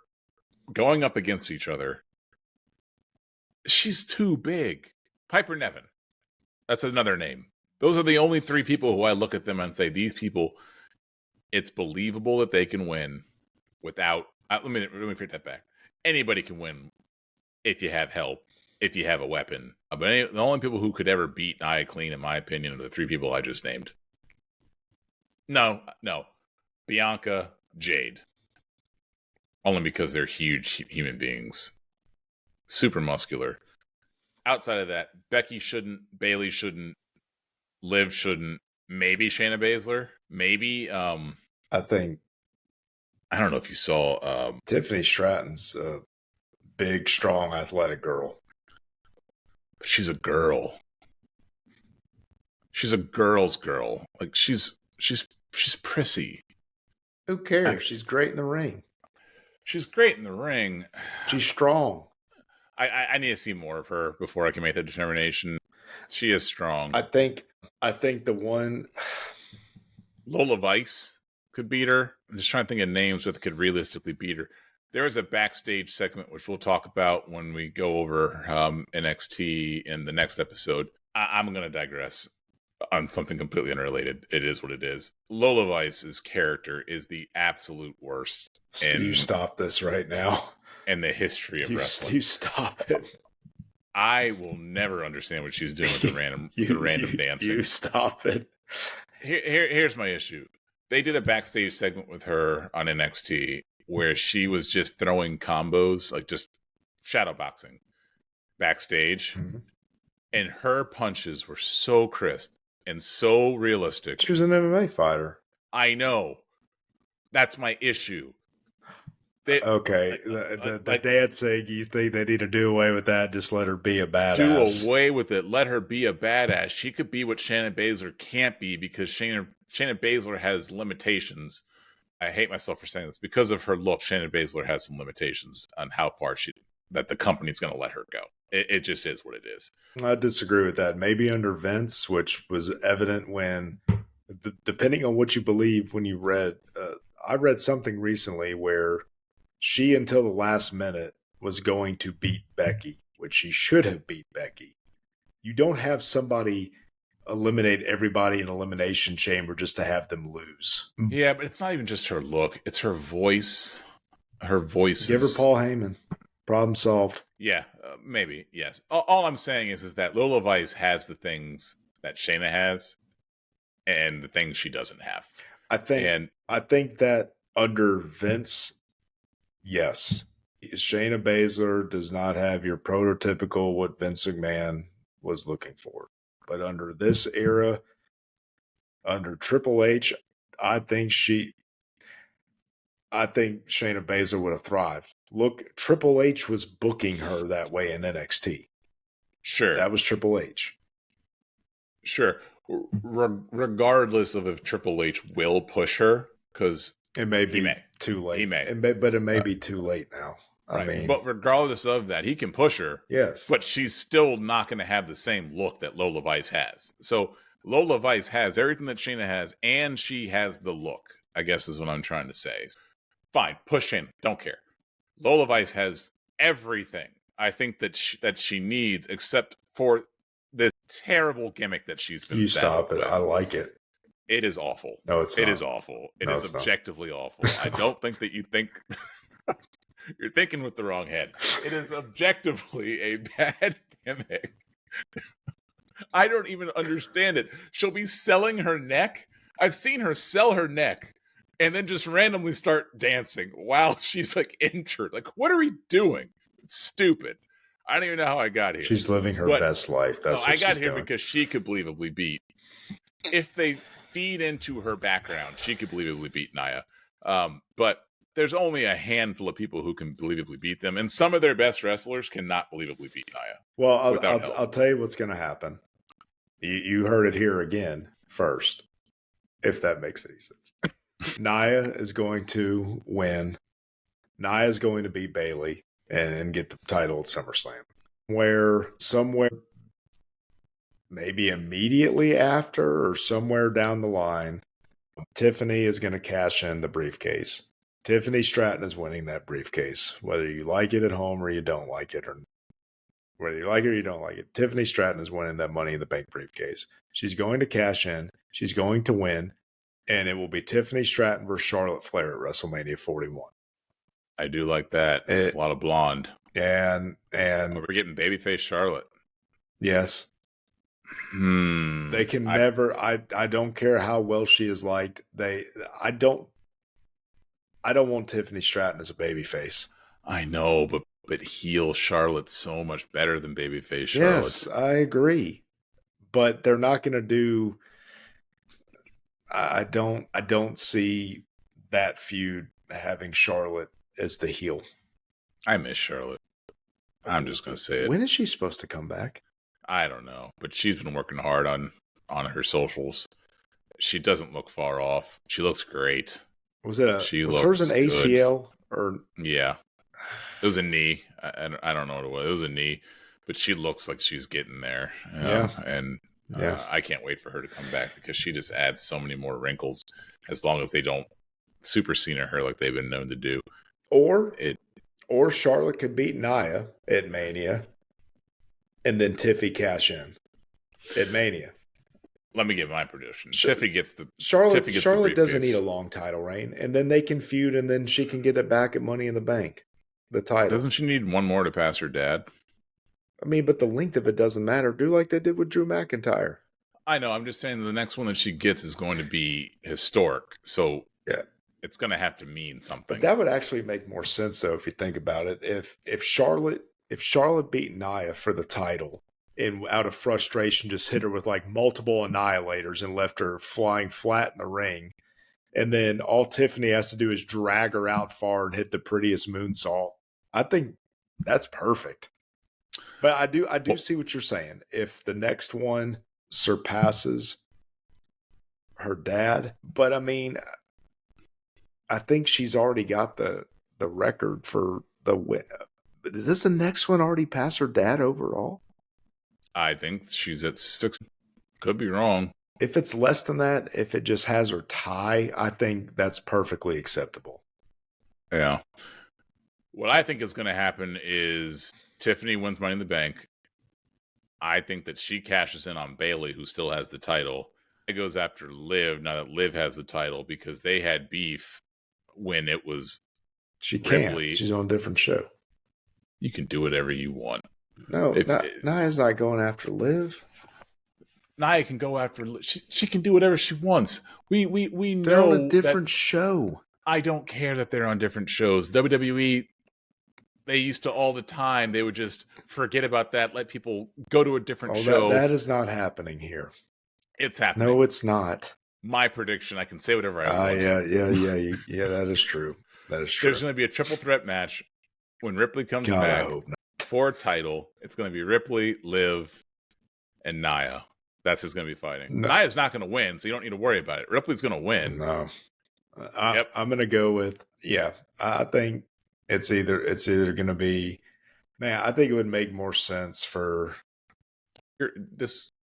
going up against each other, she's too big. Piper Niven. That's another name. Those are the only three people who I look at them and say, these people, it's believable that they can win without... let me take that back. Anybody can win if you have help, if you have a weapon. But the only people who could ever beat Nia clean, in my opinion, are the three people I just named. No. Bianca, Jade. Only because they're huge human beings. Super muscular. Outside of that, Becky shouldn't, Bailey shouldn't, Liv shouldn't, maybe Shayna Baszler, maybe I think I don't know if you saw Tiffany Stratton's a big, strong, athletic girl. But she's a girl. She's a girl's girl. Like she's prissy. Who cares? She's great in the ring. She's great in the ring. She's strong. I need to see more of her before I can make the determination. She is strong. I think the one Lola Vice could beat her. I'm just trying to think of names that could realistically beat her. There is a backstage segment which we'll talk about when we go over NXT in the next episode. I'm going to digress on something completely unrelated. It is what it is. Lola Vice's character is the absolute worst. You stop this right now. In the history of wrestling. You stop it. I will never understand what she's doing with the random dancing. You stop it. Here's my issue. They did a backstage segment with her on NXT where she was just throwing combos, like just shadow boxing backstage. Mm-hmm. And her punches were so crisp and so realistic. She was an MMA fighter. I know. That's my issue. The dancing, you think they need to do away with that? Just let her be a badass. Do away with it. Let her be a badass. She could be what Shayna Baszler can't be because Shayna Baszler has limitations. I hate myself for saying this. Because of her look, Shayna Baszler has some limitations on how far that the company's going to let her go. It just is what it is. I disagree with that. Maybe under Vince, which was evident when, depending on what you believe, when you read, I read something recently where she, until the last minute, was going to beat Becky, which she should have beat Becky. You don't have somebody eliminate everybody in Elimination Chamber just to have them lose. Yeah, but it's not even just her look. It's her voice. Her voice. Give her Paul Heyman. Problem solved. Yeah, maybe, yes. All I'm saying is that Lola Vice has the things that Shayna has and the things she doesn't have. I think that under Vince, yes, Shayna Baszler does not have your prototypical what Vince McMahon was looking for. But under this era, under Triple H, I think Shayna Baszler would have thrived. Look, Triple H was booking her that way in NXT. Sure. That was Triple H. Sure. Regardless of if Triple H will push her, because it may be too late. But it may be too late now. Right. I mean, but regardless of that, he can push her. Yes. But she's still not going to have the same look that Lola Vice has. So Lola Vice has everything that Shayna has, and she has the look, I guess is what I'm trying to say. Fine, push Shayna. Don't care. Lola Vice has everything I think that she needs, except for this terrible gimmick that she's been. You stop it. I like it. It is awful. No, it's not. It is awful. It is objectively awful. I don't think that you think you're thinking with the wrong head. It is objectively a bad gimmick. I don't even understand it. She'll be selling her neck. I've seen her sell her neck and then just randomly start dancing while she's like injured. Like, what are we doing? It's stupid. I don't even know how I got here. She's living her But best life. no, That's what I got she's here doing. because she could believably beat. If they feed into her background, she could believably beat Nia. But there's only a handful of people who can believably beat them, and some of their best wrestlers cannot believably beat Nia. Well, I'll tell you what's going to happen. You heard it here again first, if that makes any sense. Nia is going to win. Nia is going to beat Bayley and get the title at SummerSlam. Where somewhere, maybe immediately after or somewhere down the line, Tiffany is going to cash in the briefcase. Tiffany Stratton is winning that briefcase, whether you like it at home or you don't like it, or whether you like it or you don't like it. Tiffany Stratton is winning that Money in the Bank briefcase. She's going to cash in. She's going to win. And it will be Tiffany Stratton versus Charlotte Flair at WrestleMania 41. I do like that. It's a lot of blonde. And we're getting babyface Charlotte. Yes. They can never. I don't care how well she is liked. I don't want Tiffany Stratton as a babyface. I know, but heel Charlotte's so much better than babyface Charlotte. Yes, I agree. But they're not going to do. I don't see that feud having Charlotte as the heel. I miss Charlotte. I'm just going to say it. When is she supposed to come back? I don't know, but she's been working hard on her socials. She doesn't look far off. She looks great. Was hers an ACL or? Yeah, it was a knee. I don't know what it was. It was a knee, but she looks like she's getting there. And I can't wait for her to come back because she just adds so many more wrinkles. As long as they don't super senior her like they've been known to do, or Charlotte could beat Nia at Mania, and then Tiffy cash in at Mania. Let me give my prediction. Tiffy gets the Charlotte doesn't need a long title reign, and then they can feud, and then she can get it back at Money in the Bank, the title. Doesn't she need one more to pass her dad? I mean, but the length of it doesn't matter. Do like they did with Drew McIntyre. I know. I'm just saying the next one that she gets is going to be historic. So yeah, it's going to have to mean something. But that would actually make more sense, though, if you think about it. If Charlotte beat Nia for the title and out of frustration just hit her with like multiple annihilators and left her flying flat in the ring, and then all Tiffany has to do is drag her out far and hit the prettiest moonsault, I think that's perfect. But I do see what you're saying. If the next one surpasses her dad, but I mean, I think she's already got the record for the win. Does this the next one already pass her dad overall? I think she's at 6. Could be wrong. If it's less than that, if it just has her tie, I think that's perfectly acceptable. Yeah. What I think is going to happen is Tiffany wins Money in the Bank. I think that she cashes in on Bayley, who still has the title. It goes after Liv, now that Liv has the title, because they had beef when it was Ripley. She's on a different show. You can do whatever you want. No, Nia's not going after Liv. Nia can go after Liv. She can do whatever she wants. We know they're on a different show. I don't care that they're on different shows. WWE, they used to all the time. They would just forget about that, let people go to a different show. That is not happening here. It's happening. No, it's not. My prediction. I can say whatever I want. Yeah. That is true. There's going to be a triple threat match when Ripley comes back for a title. It's going to be Ripley, Liv, and Nia. That's who's going to be fighting. No. Nia's not going to win, so you don't need to worry about it. Ripley's going to win. No, I'm going to go with I think it's either going to be. Man, I think it would make more sense for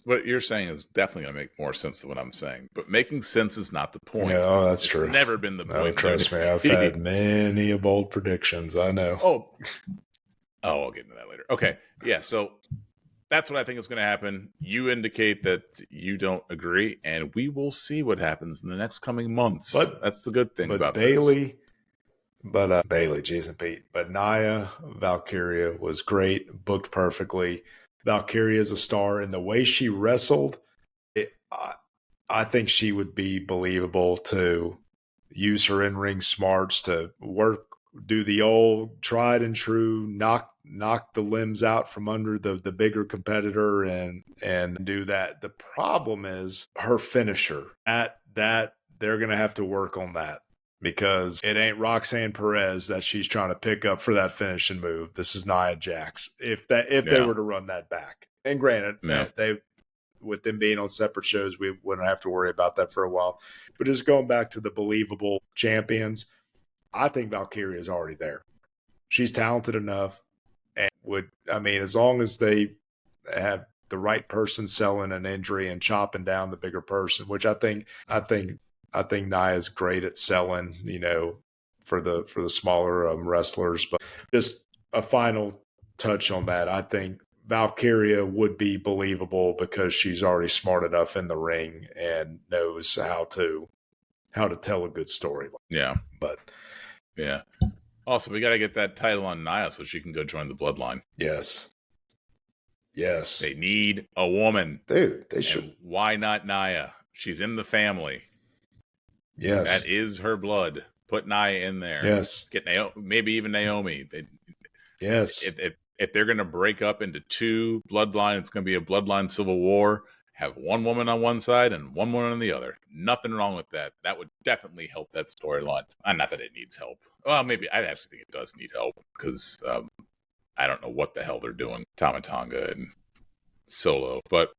what you're saying is definitely going to make more sense than what I'm saying. But making sense is not the point. Yeah, that's true. It's never been the point. Trust me, I've had many bold predictions. I know. Oh, I'll get into that later. Okay, yeah. So that's what I think is going to happen. You indicate that you don't agree, and we will see what happens in the next coming months. But that's the good thing about Bayley. But Bayley, Jason Pete. But Nia Valkyria was great, booked perfectly. Valkyria is a star, and the way she wrestled, I think she would be believable to use her in-ring smarts to do the old tried and true, knock the limbs out from under the bigger competitor and do that. The problem is her finisher. At that, they're going to have to work on that because it ain't Roxanne Perez that she's trying to pick up for that finishing move. This is Nia Jax. If they were to run that back, and granted that they, with them being on separate shows, we wouldn't have to worry about that for a while. But just going back to the believable champions, I think Valkyria is already there. She's talented enough, and as long as they have the right person selling an injury and chopping down the bigger person, which I think Nia's great at selling, for the smaller wrestlers. But just a final touch on that, I think Valkyria would be believable because she's already smart enough in the ring and knows how to tell a good story. Yeah. But yeah. Also, we got to get that title on Nia so she can go join the Bloodline. Yes. They need a woman. Dude, they should. Why not Nia? She's in the family. Yes. That is her blood. Put Nia in there. Yes. Get maybe even Naomi. Yes. If they're going to break up into two bloodlines, it's going to be a bloodline civil war. Have one woman on one side and one woman on the other. Nothing wrong with that. That would definitely help that storyline. Not that it needs help. Well, maybe I actually think it does need help because I don't know what the hell they're doing. Tama Tonga and Solo, but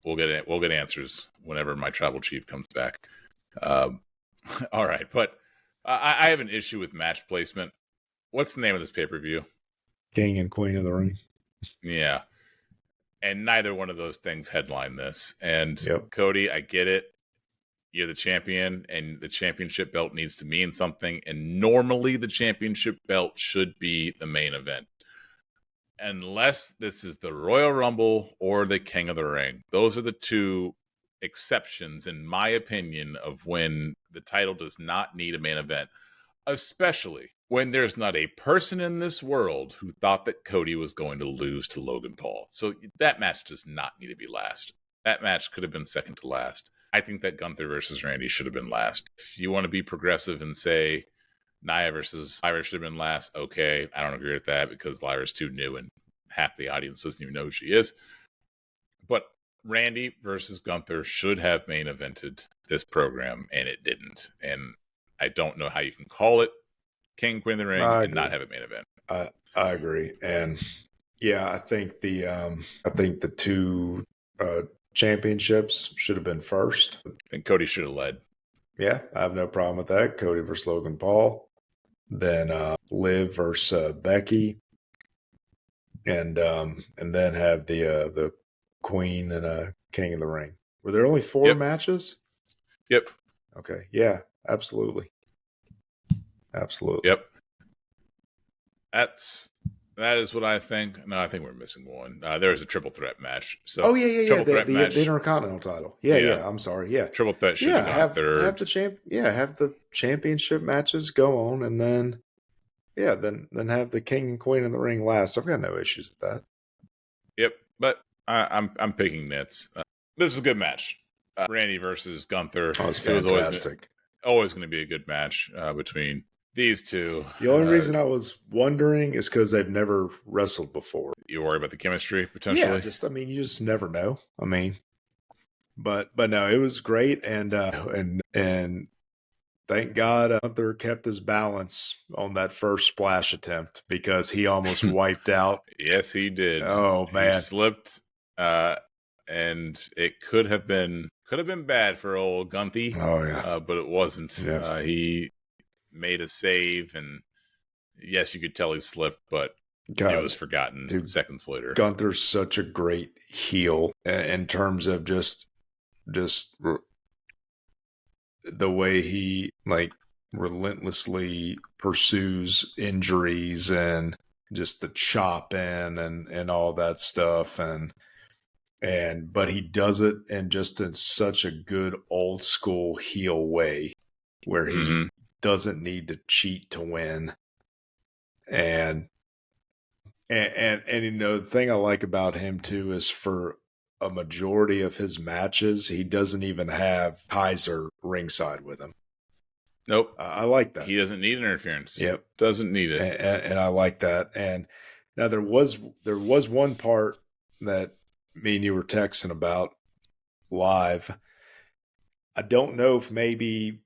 we'll get answers whenever my tribal chief comes back. All right, but I have an issue with match placement. What's the name of this pay-per-view? King and Queen of the Ring. Yeah. And neither one of those things headline this. And yep. Cody, I get it. You're the champion, and the championship belt needs to mean something. And normally the championship belt should be the main event. Unless this is the Royal Rumble or the King of the Ring. Those are the two exceptions, in my opinion, of when the title does not need a main event. Especially when there's not a person in this world who thought that Cody was going to lose to Logan Paul. So that match does not need to be last. That match could have been second to last. I think that Gunther versus Randy should have been last. If you want to be progressive and say Nia versus Lyra should have been last, okay, I don't agree with that because Lyra's too new and half the audience doesn't even know who she is. But Randy versus Gunther should have main evented this program, and it didn't. And I don't know how you can call it King, Queen of the Ring and not have a main event. I agree. And yeah, I think the two championships should have been first. I think Cody should have led. Yeah, I have no problem with that. Cody versus Logan Paul. Then Liv versus Becky. And then have the Queen and King of the Ring. Were there only 4 matches? Yep. Okay. Yeah, absolutely. Absolutely. Yep. That is what I think. No, I think we're missing one. There was a triple threat match. So the Intercontinental title. Yeah. I'm sorry. Yeah. Triple threat should have third. Have the championship matches go on, and then then have the King and Queen in the Ring last. I've got no issues with that. Yep, but I'm picking nits. This is a good match. Randy versus Gunther. Oh, it's fantastic. Always going to be a good match between these two. The only reason I was wondering is because they've never wrestled before. You worry about the chemistry potentially? Yeah, you just never know. But no, it was great, and thank God Gunther kept his balance on that first splash attempt because he almost wiped out. Yes, he did. Oh man, he slipped, and it could have been bad for old Gunty. Oh yeah, but it wasn't. Yeah. He made a save, and yes, you could tell he slipped, but it was forgotten seconds later. Gunther's such a great heel in terms of just the way he relentlessly pursues injuries and just the chopping and all that stuff but he does it in such a good old school heel way where he doesn't need to cheat to win. And And the thing I like about him too is for a majority of his matches, he doesn't even have Kaiser ringside with him. Nope. I like that. He doesn't need interference. Yep. Doesn't need it. And I like that. And now there was one part that me and you were texting about live. I don't know if maybe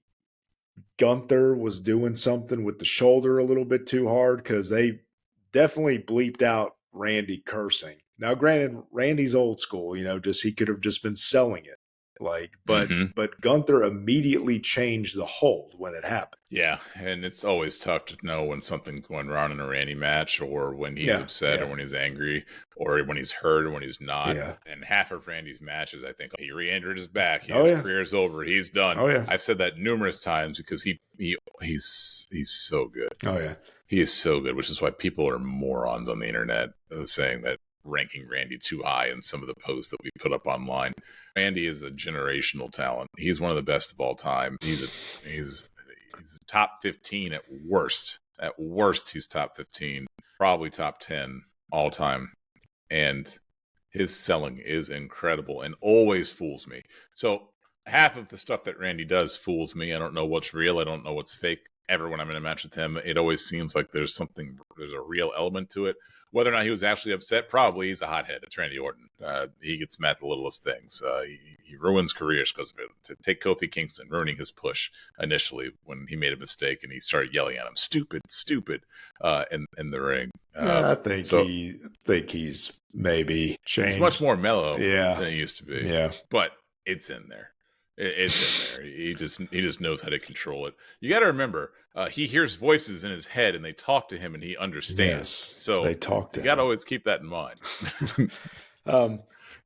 Gunther was doing something with the shoulder a little bit too hard, because they definitely bleeped out Randy cursing. Now, granted, Randy's old school, just he could have just been selling it. But Gunther immediately changed the hold when it happened. Yeah, and it's always tough to know when something's going wrong in a Randy match, or when he's upset, or when he's angry, or when he's hurt, or when he's not. Yeah. And half of Randy's matches, I think, he re-injured his back. His career's over. He's done. Oh yeah. I've said that numerous times because he's so good. Oh yeah. He is so good, which is why people are morons on the internet saying that ranking Randy too high in some of the posts that we put up online. Randy is a generational talent. He's one of the best of all time. He's top 15 at worst. At worst, he's top 15, probably top 10 all time. And his selling is incredible and always fools me. So half of the stuff that Randy does fools me. I don't know what's real. I don't know what's fake. Ever when I'm in a match with him, it always seems like there's a real element to it. Whether or not he was actually upset, probably. He's a hothead. It's Randy Orton. He gets mad at the littlest things. He ruins careers because of it. To take Kofi Kingston, ruining his push initially when he made a mistake and he started yelling at him, "Stupid, stupid," in the ring. I think he's maybe changed. He's much more mellow than he used to be. Yeah, but it's in there. It's in there. He just knows how to control it. You got to remember, he hears voices in his head, and they talk to him, and he understands. Yes, so they talk to him. You got to always keep that in mind.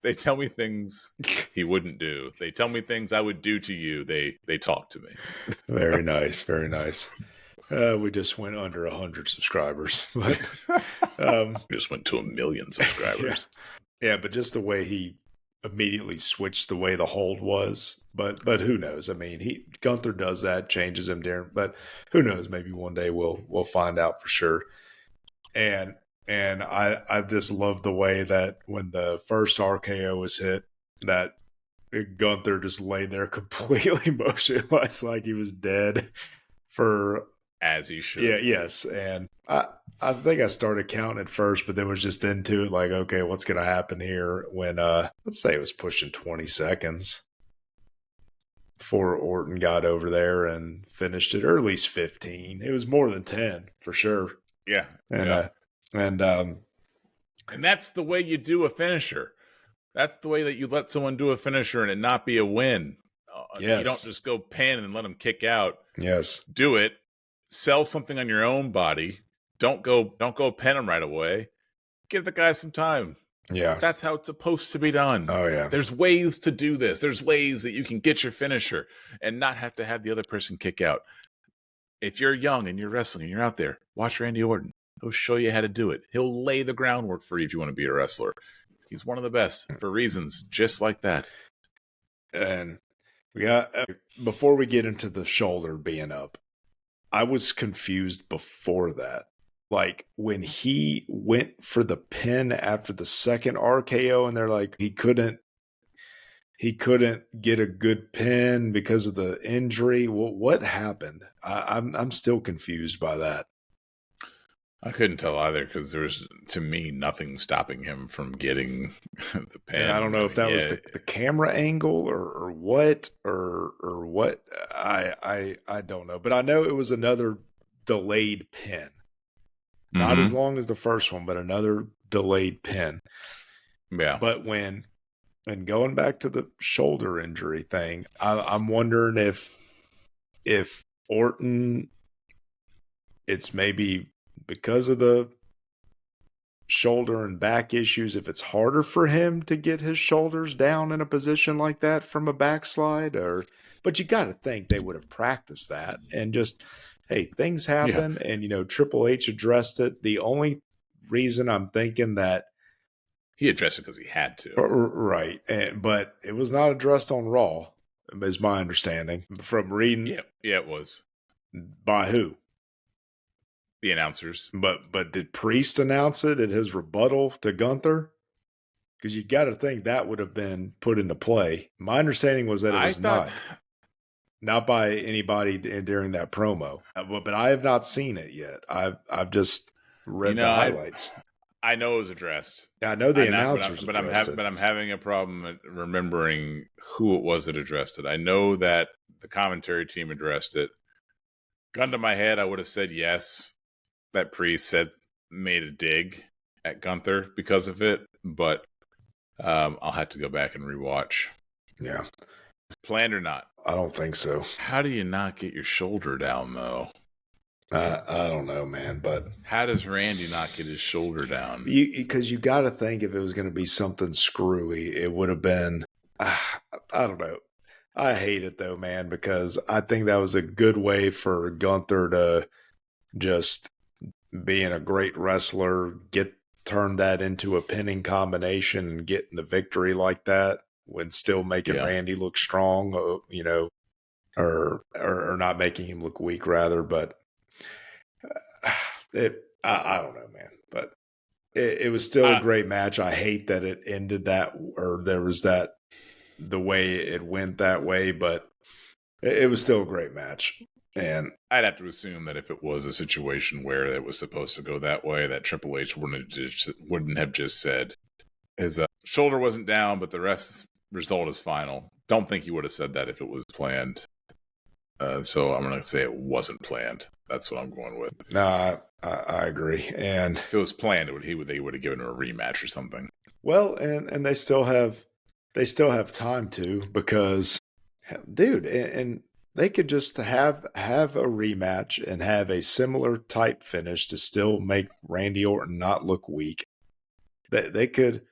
They tell me things he wouldn't do. They tell me things I would do to you. They talk to me. Very nice, very nice. We just went under 100 subscribers, but we just went to 1 million subscribers. Yeah, but just the way he immediately switched the way the hold was. But who knows? I mean, Gunther does that, changes him there. But who knows? Maybe one day we'll find out for sure. And I just love the way that when the first RKO was hit, that Gunther just laid there completely motionless, like he was dead for. As he should. Yeah, yes. And I think I started counting at first, but then was just into it, like, okay, what's going to happen here when, let's say it was pushing 20 seconds before Orton got over there and finished it, or at least 15. It was more than 10, for sure. Yeah. And that's the way you do a finisher. That's the way that you let someone do a finisher and it not be a win. Yes. You don't just go pin and let them kick out. Yes. Do it. Sell something on your own body. Don't go pin him right away. Give the guy some time. Yeah. That's how it's supposed to be done. Oh, yeah. There's ways to do this. There's ways that you can get your finisher and not have to have the other person kick out. If you're young and you're wrestling and you're out there, watch Randy Orton. He'll show you how to do it. He'll lay the groundwork for you if you want to be a wrestler. He's one of the best for reasons just like that. And we got, before we get into the shoulder being up, I was confused before that. Like when he went for the pin after the second RKO and they're like, he couldn't get a good pin because of the injury. What happened? I'm still confused by that. I couldn't tell either because there was, to me, nothing stopping him from getting the pin. And I don't know if that was the camera angle or what or what. I don't know, but I know it was another delayed pin. Not as long as the first one, but another delayed pin. Yeah. But and going back to the shoulder injury thing, I'm wondering if Orton, it's maybe because of the shoulder and back issues, if it's harder for him to get his shoulders down in a position like that from a backslide, but you got to think they would have practiced that and just, hey, things happen. Yeah. And, Triple H addressed it. The only reason I'm thinking that he addressed it because he had to. Right. But it was not addressed on Raw, is my understanding from reading. Yeah, it was. By who? The announcers. But did Priest announce it at his rebuttal to Gunther? Because you got to think that would have been put into play. My understanding was that it was not by anybody during that promo. But I have not seen it yet. I've just read the highlights. I know it was addressed. I know the announcers addressed it. But I'm having a problem remembering who it was that addressed it. I know that the commentary team addressed it. Gun to my head, I would have said yes. That Priest made a dig at Gunther because of it, but I'll have to go back and rewatch. Yeah. Planned or not? I don't think so. How do you not get your shoulder down, though? I don't know, man, but how does Randy not get his shoulder down? Because you got to think if it was going to be something screwy, it would have been, I don't know. I hate it though, man, because I think that was a good way for Gunther to just being a great wrestler, turn that into a pinning combination and getting the victory like that when still making Randy look strong, or not making him look weak rather, but I don't know, man, but it was still a great match. I hate that it ended that, or there was the way it went that way, but it was still a great match. And I'd have to assume that if it was a situation where it was supposed to go that way, that Triple H wouldn't have just said his shoulder wasn't down, but the ref's result is final. Don't think he would have said that if it was planned. So I'm going to say it wasn't planned. That's what I'm going with. No, I agree. And if it was planned, they would have given him a rematch or something. Well, and they still have time to, because, dude, and they could just have a rematch and have a similar type finish to still make Randy Orton not look weak. They could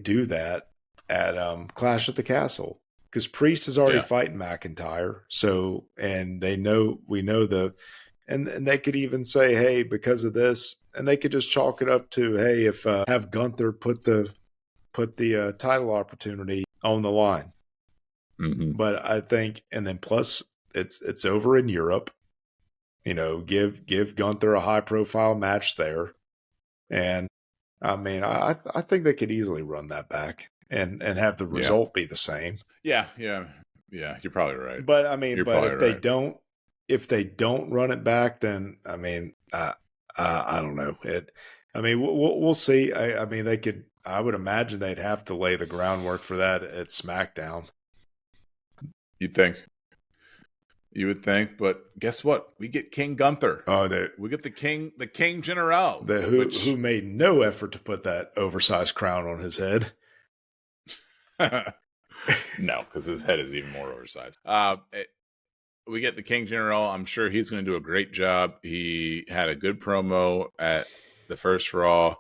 do that at Clash at the Castle. Because Priest is already fighting McIntyre, so and we know and they could even say, hey, because of this, and they could just chalk it up to, hey, if have Gunther put the title opportunity on the line. Mm-hmm. But I think, and then plus it's over in Europe, give Gunther a high profile match there, and I mean I think they could easily run that back and have the result be the same. Yeah, you're probably right. But I mean, if they don't run it back, then I mean, I don't know. We'll see. I mean, they could. I would imagine they'd have to lay the groundwork for that at SmackDown. You'd think. You would think, but guess what? We get King Gunther. Oh, we get the King General, who made no effort to put that oversized crown on his head. No, because his head is even more oversized. We get the King General. I'm sure he's going to do a great job. He had a good promo at the first Raw.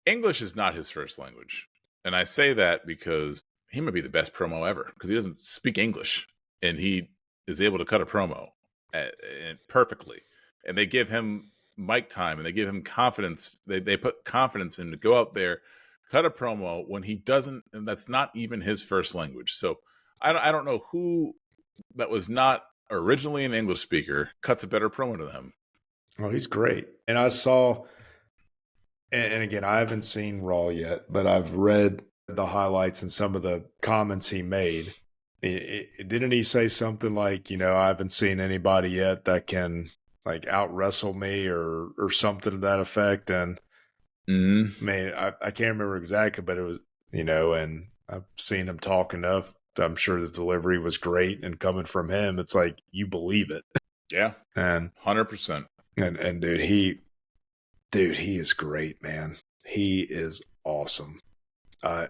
English is not his first language. And I say that because he might be the best promo ever, because he doesn't speak English. And he is able to cut a promo perfectly. And they give him mic time, and they give him confidence. They put confidence in to go out there, cut a promo when he doesn't, and that's not even his first language. So I don't know who that was not originally an English speaker cuts a better promo to him. Oh, he's great. And I saw, and again, I haven't seen Raw yet, but I've read the highlights and some of the comments he made. Didn't he say something like, I haven't seen anybody yet that can like out wrestle me or something to that effect? And mm-hmm. I mean, I can't remember exactly, but it was, and I've seen him talk enough. I'm sure the delivery was great, and coming from him, it's like you believe it. Yeah, and 100%. And dude, he is great, man. He is awesome. I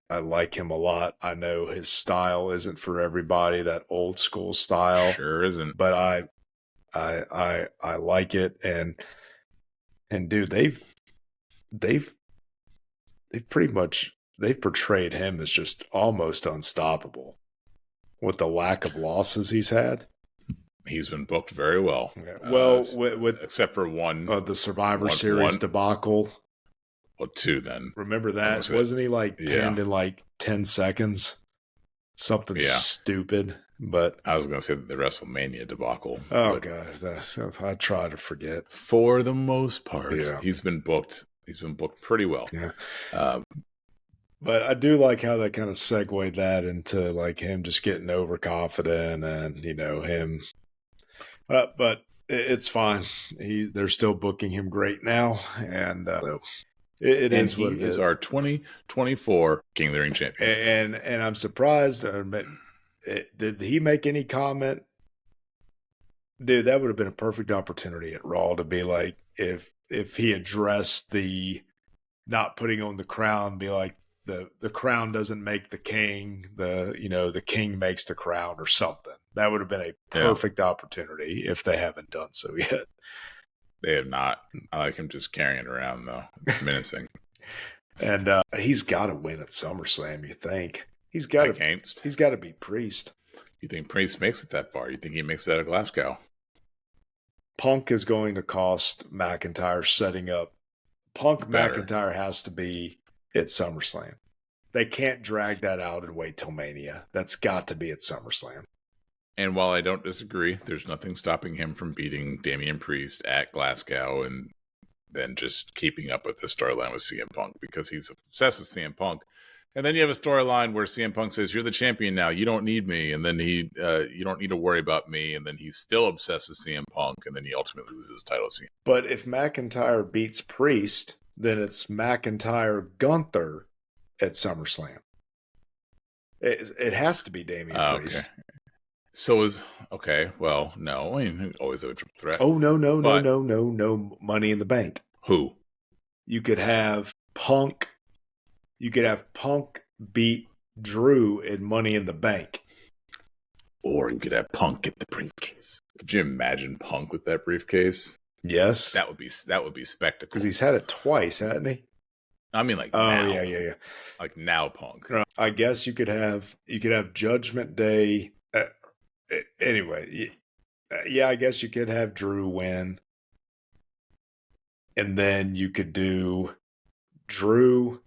like him a lot. I know his style isn't for everybody, that old school style. Sure isn't. But I like it, and dude, they've pretty much portrayed him as just almost unstoppable with the lack of losses he's had. He's been booked very well. Yeah. Well, with except for one, the Survivor Series debacle. Well, two then. Remember that? Wasn't he like pinned in like 10 seconds? Something stupid. But I was going to say the WrestleMania debacle. oh gosh, I try to forget. For the most part, Yeah. he's been booked. He's been booked pretty well. Yeah. Um, But I do like how they kind of segued that into like him just getting overconfident and him. But it's fine. They're still booking him great now, and so it and is what he it is is. our 2024 King of the Ring champion. And I'm surprised. Did he make any comment? Dude, that would have been a perfect opportunity at Raw to be like, if he addressed the not putting on the crown, be like, the crown doesn't make the king, the king makes the crown or something. That would have been a perfect opportunity if they haven't done so yet. They have not. I like him just carrying it around though. It's menacing. And he's got to win at SummerSlam. You think he's got to beat Priest? You think Priest makes it that far? You think he makes it out of Glasgow? Punk is going to cost McIntyre setting up. McIntyre has to be at SummerSlam. They can't drag that out and wait till Mania. That's got to be at SummerSlam. And while I don't disagree, there's nothing stopping him from beating Damian Priest at Glasgow and then just keeping up with the storyline with CM Punk because he's obsessed with CM Punk. And then you have a storyline where CM Punk says, "You're the champion now. You don't need me." And then you don't need to worry about me. And then he's still obsessed with CM Punk. And then he ultimately loses his title to CM. But if McIntyre beats Priest, then it's McIntyre Gunther at SummerSlam. It has to be Damian Priest. Okay. So well, no. I mean, always a triple threat. Oh, no. Money in the Bank. Who? You could have Punk. You could have Punk beat Drew in Money in the Bank. Or you could have Punk get the briefcase. Could you imagine Punk with that briefcase? Yes. That would be spectacle. Because he's had it twice, hasn't he? I mean, like, now. Yeah. Like now Punk. I guess you could have Judgment Day. Anyway, yeah, I guess you could have Drew win. And then you could do Drew,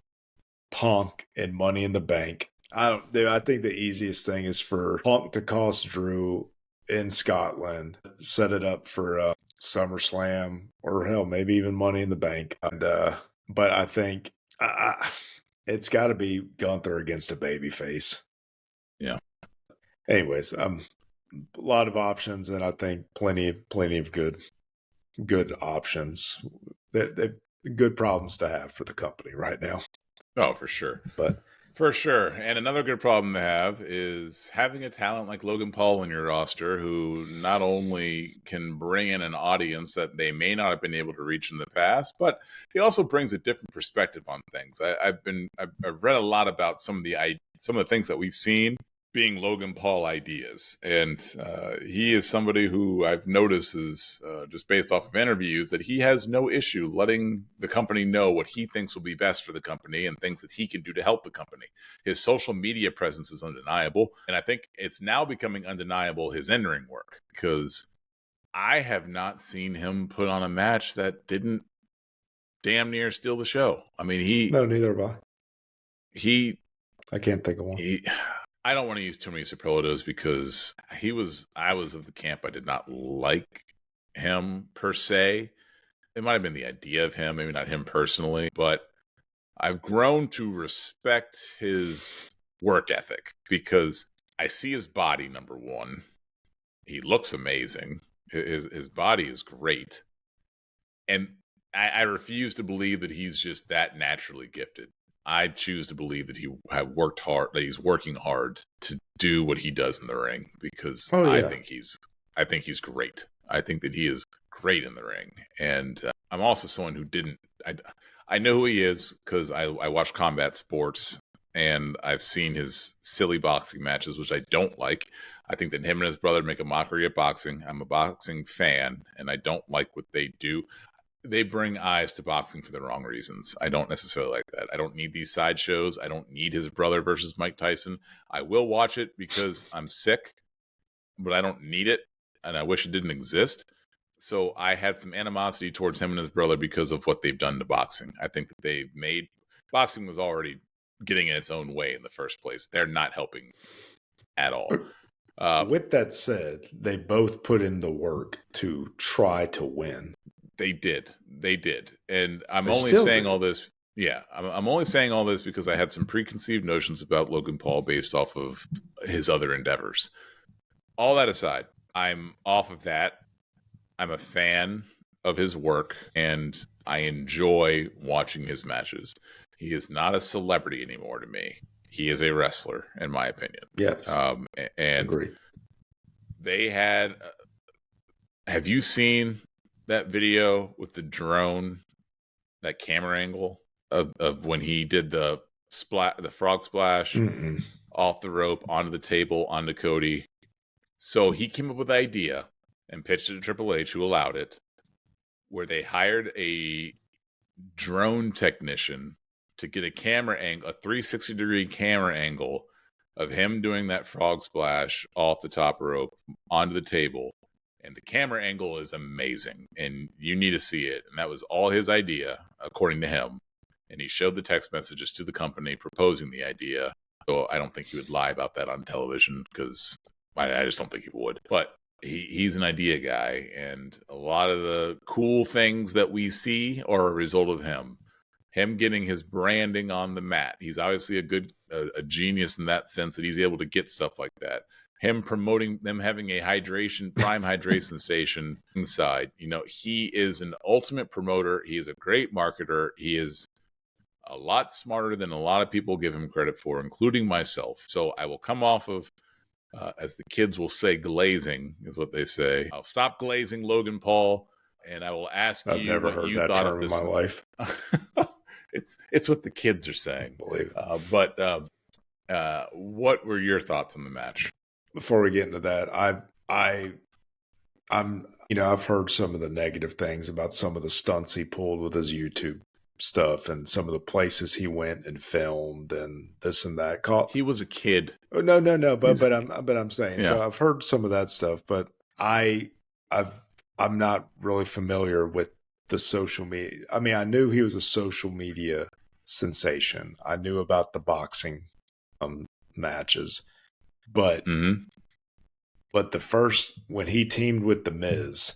Punk, and Money in the Bank. I think the easiest thing is for Punk to cost Drew in Scotland, set it up for SummerSlam, or hell, maybe even Money in the Bank. And but I think it's got to be Gunther against a babyface. Yeah. Anyways, a lot of options, and I think plenty of good options. They're good problems to have for the company right now. Oh, for sure. For sure. And another good problem to have is having a talent like Logan Paul in your roster who not only can bring in an audience that they may not have been able to reach in the past, but he also brings a different perspective on things. I've read a lot about some of the things that we've seen being Logan Paul ideas. And he is somebody who I've noticed is just based off of interviews that he has no issue letting the company know what he thinks will be best for the company and things that he can do to help the company. His social media presence is undeniable. And I think it's now becoming undeniable his in-ring work, because I have not seen him put on a match that didn't damn near steal the show. I mean, No, neither have I. I can't think of one. I don't want to use too many superlatives because I was of the camp I did not like him per se. It might have been the idea of him, maybe not him personally, but I've grown to respect his work ethic because I see his body, number one. He looks amazing. His body is great. And I refuse to believe that he's just that naturally gifted. I choose to believe that he have worked hard, that he's working hard to do what he does in the ring, because I think he's great. I think that he is great in the ring. And I'm also someone who I know who he is because I watch combat sports and I've seen his silly boxing matches, which I don't like. I think that him and his brother make a mockery of boxing. I'm a boxing fan and I don't like what they do. They bring eyes to boxing for the wrong reasons. I don't necessarily like that. I don't need these sideshows. I don't need his brother versus Mike Tyson. I will watch it because I'm sick, but I don't need it, and I wish it didn't exist. So I had some animosity towards him and his brother because of what they've done to boxing. I think that boxing was already getting in its own way in the first place. They're not helping at all. With that said, they both put in the work to try to win. They did. And I'm They only still saying do. all this. Yeah, I'm only saying all this because I had some preconceived notions about Logan Paul based off of his other endeavors. All that aside, I'm off of that. I'm a fan of his work and I enjoy watching his matches. He is not a celebrity anymore to me. He is a wrestler, in my opinion. Yes. And Agree. they had. Have you seen that video with the drone, that camera angle of when he did the frog splash off the rope onto the table onto Cody? So he came up with the idea and pitched it to Triple H, who allowed it, where they hired a drone technician to get a camera angle, a 360-degree camera angle of him doing that frog splash off the top rope onto the table. And the camera angle is amazing, and you need to see it. And that was all his idea, according to him. And he showed the text messages to the company proposing the idea. So I don't think he would lie about that on television, because I just don't think he would. But he's an idea guy, and a lot of the cool things that we see are a result of him. Him getting his branding on the mat. He's obviously a genius in that sense that he's able to get stuff like that. Him promoting them having a prime hydration station inside. You know, he is an ultimate promoter. He is a great marketer. He is a lot smarter than a lot of people give him credit for, including myself. So I will come off of, as the kids will say, glazing is what they say. I'll stop glazing Logan Paul, and I will ask I've you never what heard you that thought term of this. in my life. It's what the kids are saying. Believe it. But what were your thoughts on the match? Before we get into that, I've heard some of the negative things about some of the stunts he pulled with his YouTube stuff and some of the places he went and filmed and this and that. He was a kid. Oh, no. But I'm saying, yeah. So I've heard some of that stuff, but I'm not really familiar with the social media. I mean, I knew he was a social media sensation. I knew about the boxing matches, but the first, when he teamed with The Miz,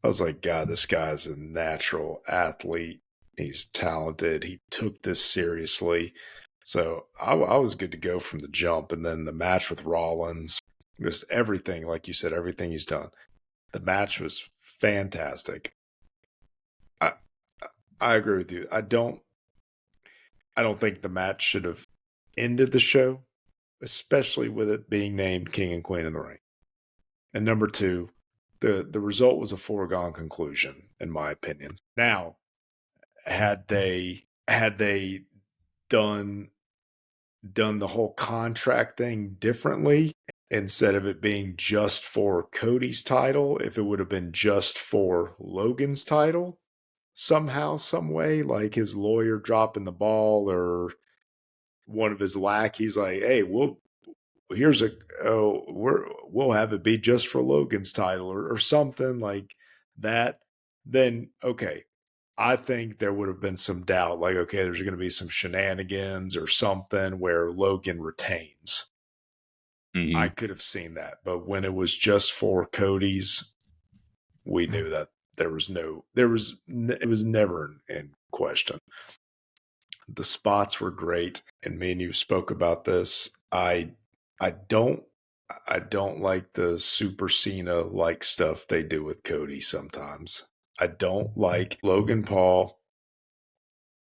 I was like, God, this guy's a natural athlete. He's talented. He took this seriously. So I was good to go from the jump. And then the match with Rollins, just everything, like you said, everything he's done. The match was fantastic. I agree with you. I don't think the match should have ended the show, especially with it being named King and Queen of the Ring. And number two, the result was a foregone conclusion, in my opinion. Now, had they done the whole contract thing differently, instead of it being just for Cody's title, if it would have been just for Logan's title, somehow, some way, like his lawyer dropping the ball or one of his lackeys like, hey, we'll have it be just for Logan's title or something like that, then okay. I think there would have been some doubt, like, okay, there's going to be some shenanigans or something where Logan retains. I could have seen that. But when it was just for Cody's, we knew that it was never in question. The spots were great. And me and you spoke about this. I don't like the Super Cena like stuff they do with Cody sometimes. I don't like Logan Paul.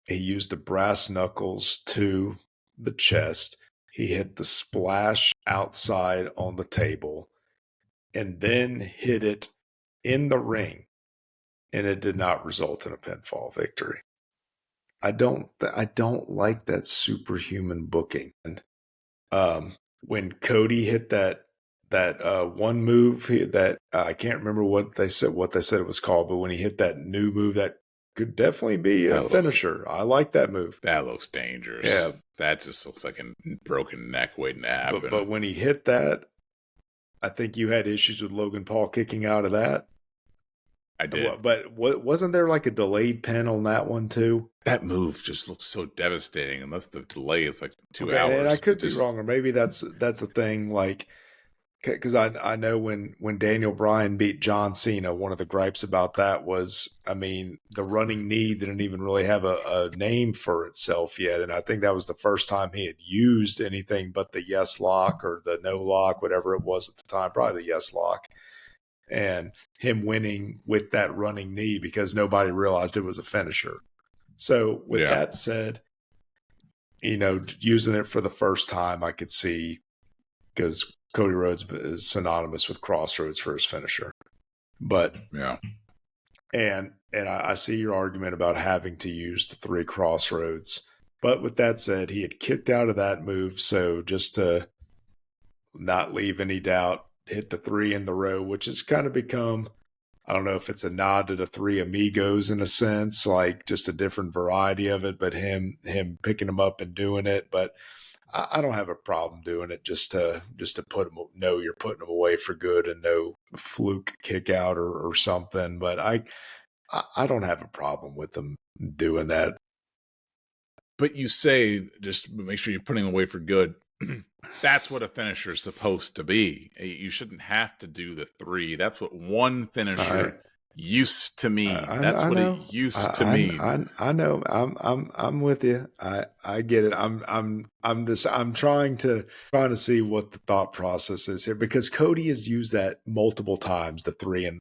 He used the brass knuckles to the chest. He hit the splash outside on the table and then hit it in the ring, and it did not result in a pinfall victory. I don't like that superhuman booking. And when Cody hit that one move that I can't remember what they said it was called, but when he hit that new move that could definitely be a finisher. I like that move. That looks dangerous. Yeah. That just looks like a broken neck waiting to happen. But when he hit that, I think you had issues with Logan Paul kicking out of that. I did. But wasn't there like a delayed pin on that one too? That move just looks so devastating, unless the delay is like 2 hours. And I could be wrong, or maybe that's a thing. Like, because I know when Daniel Bryan beat John Cena, one of the gripes about that was, I mean, the running knee didn't even really have a name for itself yet, and I think that was the first time he had used anything but the yes lock or the no lock, whatever it was at the time, probably the yes lock, and him winning with that running knee because nobody realized it was a finisher. So with that said, using it for the first time, I could see, because Cody Rhodes is synonymous with Crossroads for his finisher. But and I see your argument about having to use the 3 Crossroads. But with that said, he had kicked out of that move, so just to not leave any doubt, hit the 3 in the row, which has kind of become, I don't know if it's a nod to the 3 Amigos in a sense, like just a different variety of it, but him picking them up and doing it. But I don't have a problem doing it just to put them, know you're putting them away for good and no fluke kick out or something. But I don't have a problem with them doing that. But you say just make sure you're putting them away for good. That's what a finisher is supposed to be. You shouldn't have to do the 3. That's what one finisher used to mean. That's what it used to mean. I know. I'm with you. I get it. I'm trying to see what the thought process is here, because Cody has used that multiple times, the 3 in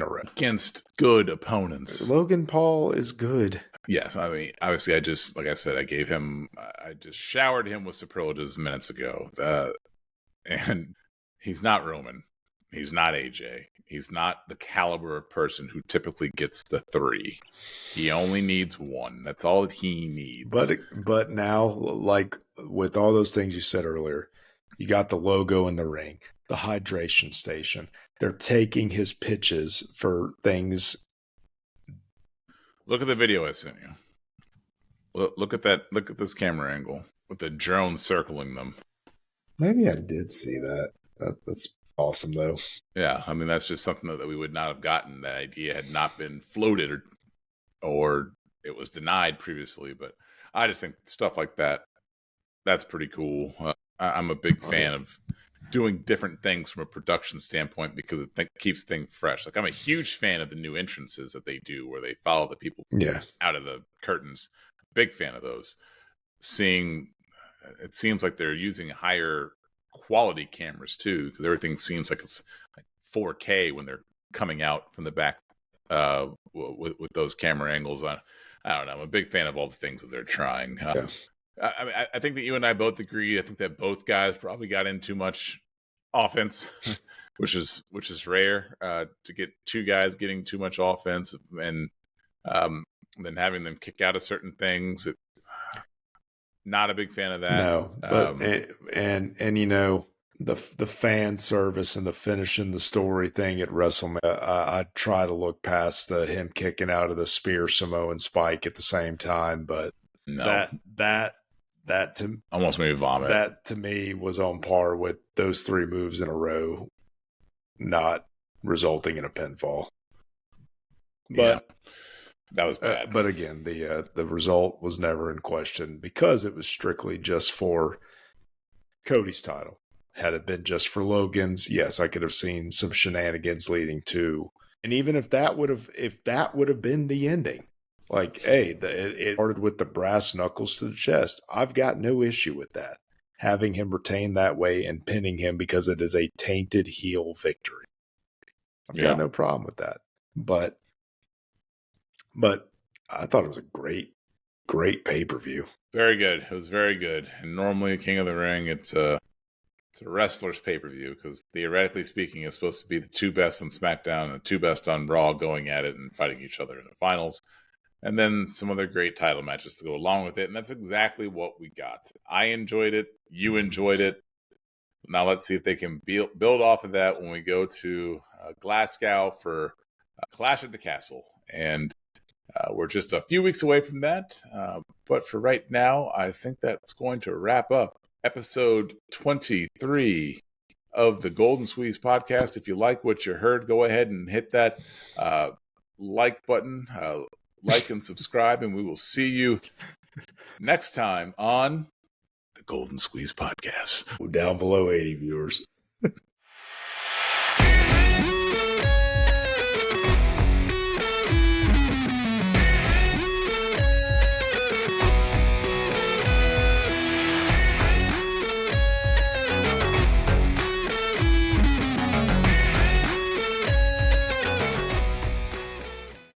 a row against good opponents. Logan Paul is good. Yes, I mean, obviously, I just showered him with superlatives minutes ago. And he's not Roman. He's not AJ. He's not the caliber of person who typically gets the 3. He only needs 1. That's all that he needs. But now, like with all those things you said earlier, you got the logo in the ring, the hydration station. They're taking his pitches for things. Look at the video I sent you. Look at that. Look at this camera angle with the drone circling them. Maybe I did see that. That's awesome, though. Yeah, I mean, that's just something that we would not have gotten. That idea had not been floated or it was denied previously. But I just think stuff like that, that's pretty cool. I'm a big fan of doing different things from a production standpoint because it keeps things fresh. Like, I'm a huge fan of the new entrances that they do where they follow the people out of the curtains. Big fan of those. It seems like they're using higher quality cameras too, because everything seems like it's like 4K when they're coming out from the back with those camera angles. I don't know. I'm a big fan of all the things that they're trying. I mean, I think that you and I both agree. I think that both guys probably got in too much offense, which is rare to get 2 guys getting too much offense and then having them kick out of certain things. Not a big fan of that. No, but and you know, the fan service and the finishing the story thing at WrestleMania, I try to look past him kicking out of the spear Samoan spike at the same time, but no. That to almost made me vomit. That to me was on par with those 3 moves in a row, not resulting in a pinfall. But that was bad. But again, the result was never in question because it was strictly just for Cody's title. Had it been just for Logan's, yes, I could have seen some shenanigans leading to, and even if that would have been the ending. Like, hey, it started with the brass knuckles to the chest. I've got no issue with that. Having him retain that way and pinning him because it is a tainted heel victory. I've got no problem with that. But I thought it was a great pay-per-view. Very good. It was very good. And normally, King of the Ring, it's a wrestler's pay-per-view because theoretically speaking, it's supposed to be the 2 best on SmackDown and the 2 best on Raw going at it and fighting each other in the finals. And then some other great title matches to go along with it. And that's exactly what we got. I enjoyed it. You enjoyed it. Now let's see if they can build off of that when we go to Glasgow for Clash at the Castle. And we're just a few weeks away from that. But for right now, I think that's going to wrap up episode 23 of the Golden Squeeze podcast. If you like what you heard, go ahead and hit that like button. Like and subscribe, and we will see you next time on the Golden Squeeze podcast. Down below 80 viewers.